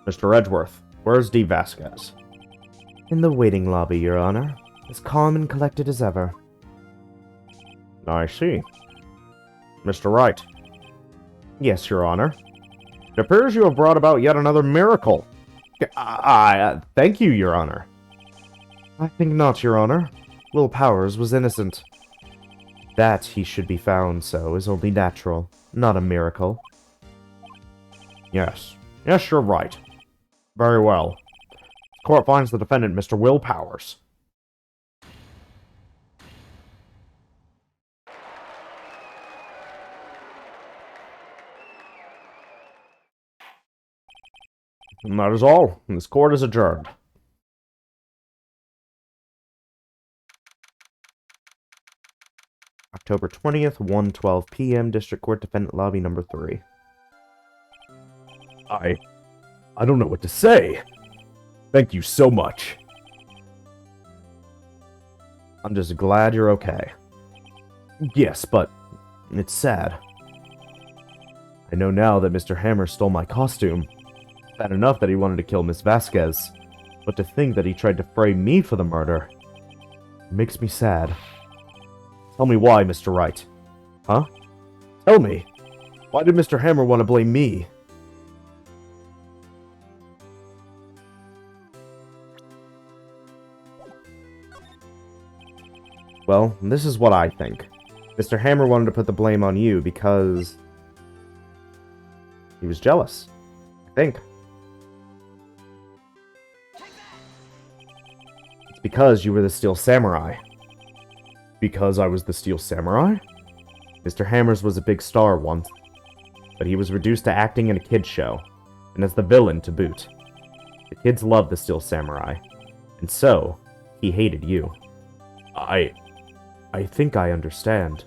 Mr. Edgeworth, where's D. Vasquez? In the waiting lobby, Your Honor, as calm and collected as ever. I see. Mr. Wright. Yes, Your Honor. It appears you have brought about yet another miracle. Thank you, Your Honor. I think not, Your Honor. Will Powers was innocent. That he should be found so is only natural, not a miracle. Yes. Yes, you're right. Very well. The court finds the defendant Mr. Will Powers. And that is all. This court is adjourned. October 20th, 1:12 p.m., District Court Defendant Lobby Number 3. I don't know what to say. Thank you so much. I'm just glad you're okay. Yes, but it's sad. I know now that Mr. Hammer stole my costume. Bad enough that he wanted to kill Miss Vasquez, but to think that he tried to frame me for the murder makes me sad. Tell me why, Mr. Wright. Huh? Tell me. Why did Mr. Hammer want to blame me? Well, this is what I think. Mr. Hammer wanted to put the blame on you because he was jealous. I think. It's because you were the Steel Samurai. Because I was the Steel Samurai? Mr. Hammers was a big star once, but he was reduced to acting in a kid's show, and as the villain to boot. The kids loved the Steel Samurai, and so, he hated you. I think I understand.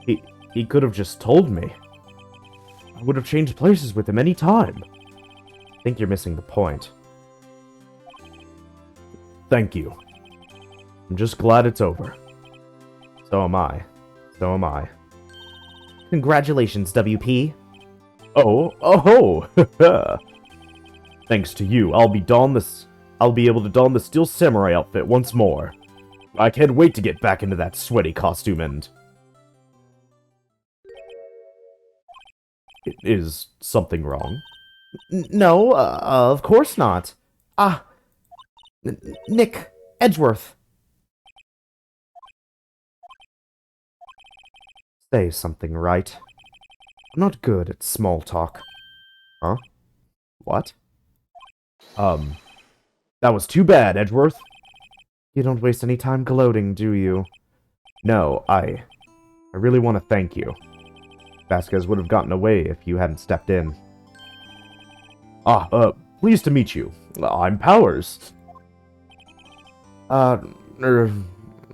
He could have just told me. I would have changed places with him any time. I think you're missing the point. Thank you. I'm just glad it's over. So am I. So am I. Congratulations, WP. Oh! Thanks to you, I'll be able to don the Steel Samurai outfit once more. I can't wait to get back into that sweaty costume and... Is something wrong? No, of course not. Nick Edgeworth. Say something, Wright. I'm not good at small talk. Huh? What? That was too bad, Edgeworth. You don't waste any time gloating, do you? No, I really want to thank you. Vasquez would have gotten away if you hadn't stepped in. Pleased to meet you. I'm Powers.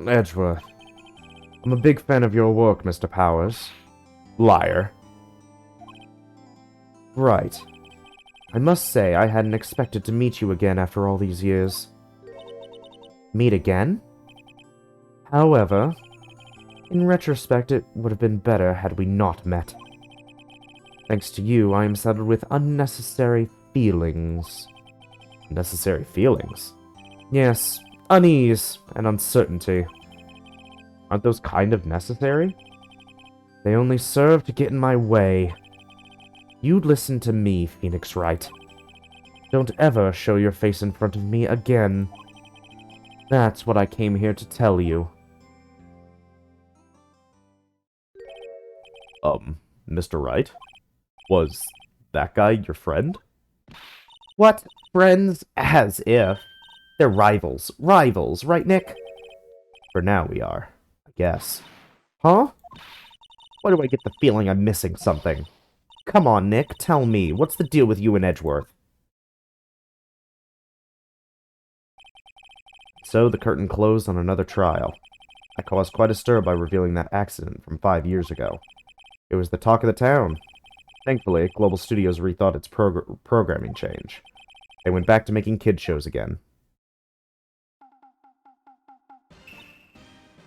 Edgeworth. I'm a big fan of your work, Mr. Powers. Liar. Right. I must say, I hadn't expected to meet you again after all these years. Meet again? However, in retrospect, it would have been better had we not met. Thanks to you, I am saddled with unnecessary feelings. Unnecessary feelings? Yes, unease and uncertainty. Aren't those kind of necessary? They only serve to get in my way. You listen to me, Phoenix Wright. Don't ever show your face in front of me again. That's what I came here to tell you. Mr. Wright? Was that guy your friend? What? Friends? As if. They're rivals. Rivals, right, Nick? For now we are, I guess. Huh? Why do I get the feeling I'm missing something? Come on, Nick, tell me, what's the deal with you and Edgeworth? So the curtain closed on another trial. I caused quite a stir by revealing that accident from 5 years ago. It was the talk of the town. Thankfully, Global Studios rethought its programming change. They went back to making kid shows again.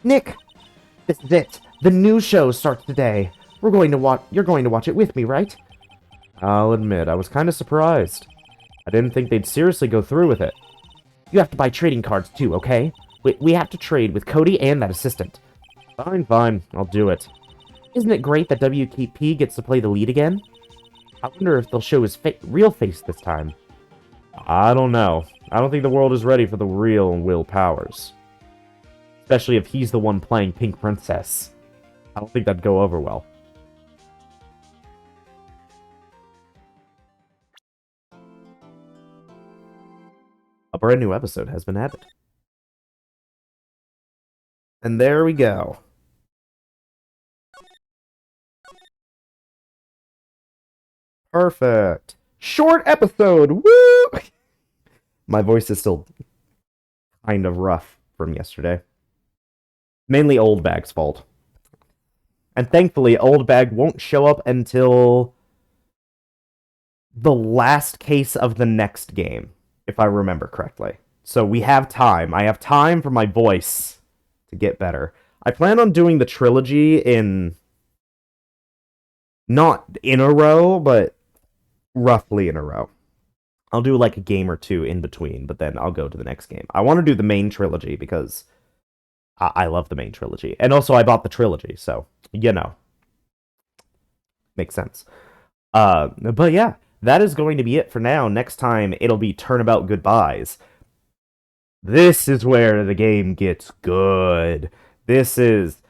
Nick! This is it! The new show starts today! You're going to watch it with me, right? I'll admit, I was kind of surprised. I didn't think they'd seriously go through with it. You have to buy trading cards too, okay? We have to trade with Cody and that assistant. Fine, I'll do it. Isn't it great that WKP gets to play the lead again? I wonder if they'll show his real face this time. I don't know. I don't think the world is ready for the real Will Powers. Especially if he's the one playing Pink Princess. I don't think that'd go over well. A brand new episode has been added. And there we go. Perfect. Short episode! Woo! My voice is still kind of rough from yesterday. Mainly Old Bag's fault. And thankfully, Old Bag won't show up until the last case of the next game, if I remember correctly. So we have time. I have time for my voice to get better. I plan on doing the trilogy in... not in a row, but roughly in a row. I'll do like a game or two in between, but then I'll go to the next game. I want to do the main trilogy because I love the main trilogy. And also I bought the trilogy, so, you know. Makes sense. But yeah, that is going to be it for now. Next time, it'll be Turnabout Goodbyes. This is where the game gets good. This is...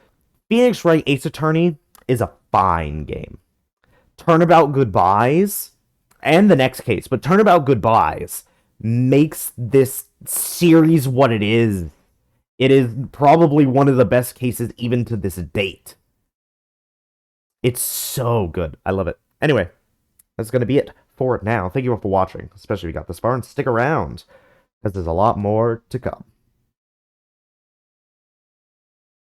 Phoenix Wright Ace Attorney is a fine game. Turnabout Goodbyes, and the next case, but Turnabout Goodbyes makes this series what it is. It is probably one of the best cases even to this date. It's so good. I love it. Anyway, that's going to be it for it now. Thank you all for watching, especially if you got this far, and stick around, because there's a lot more to come.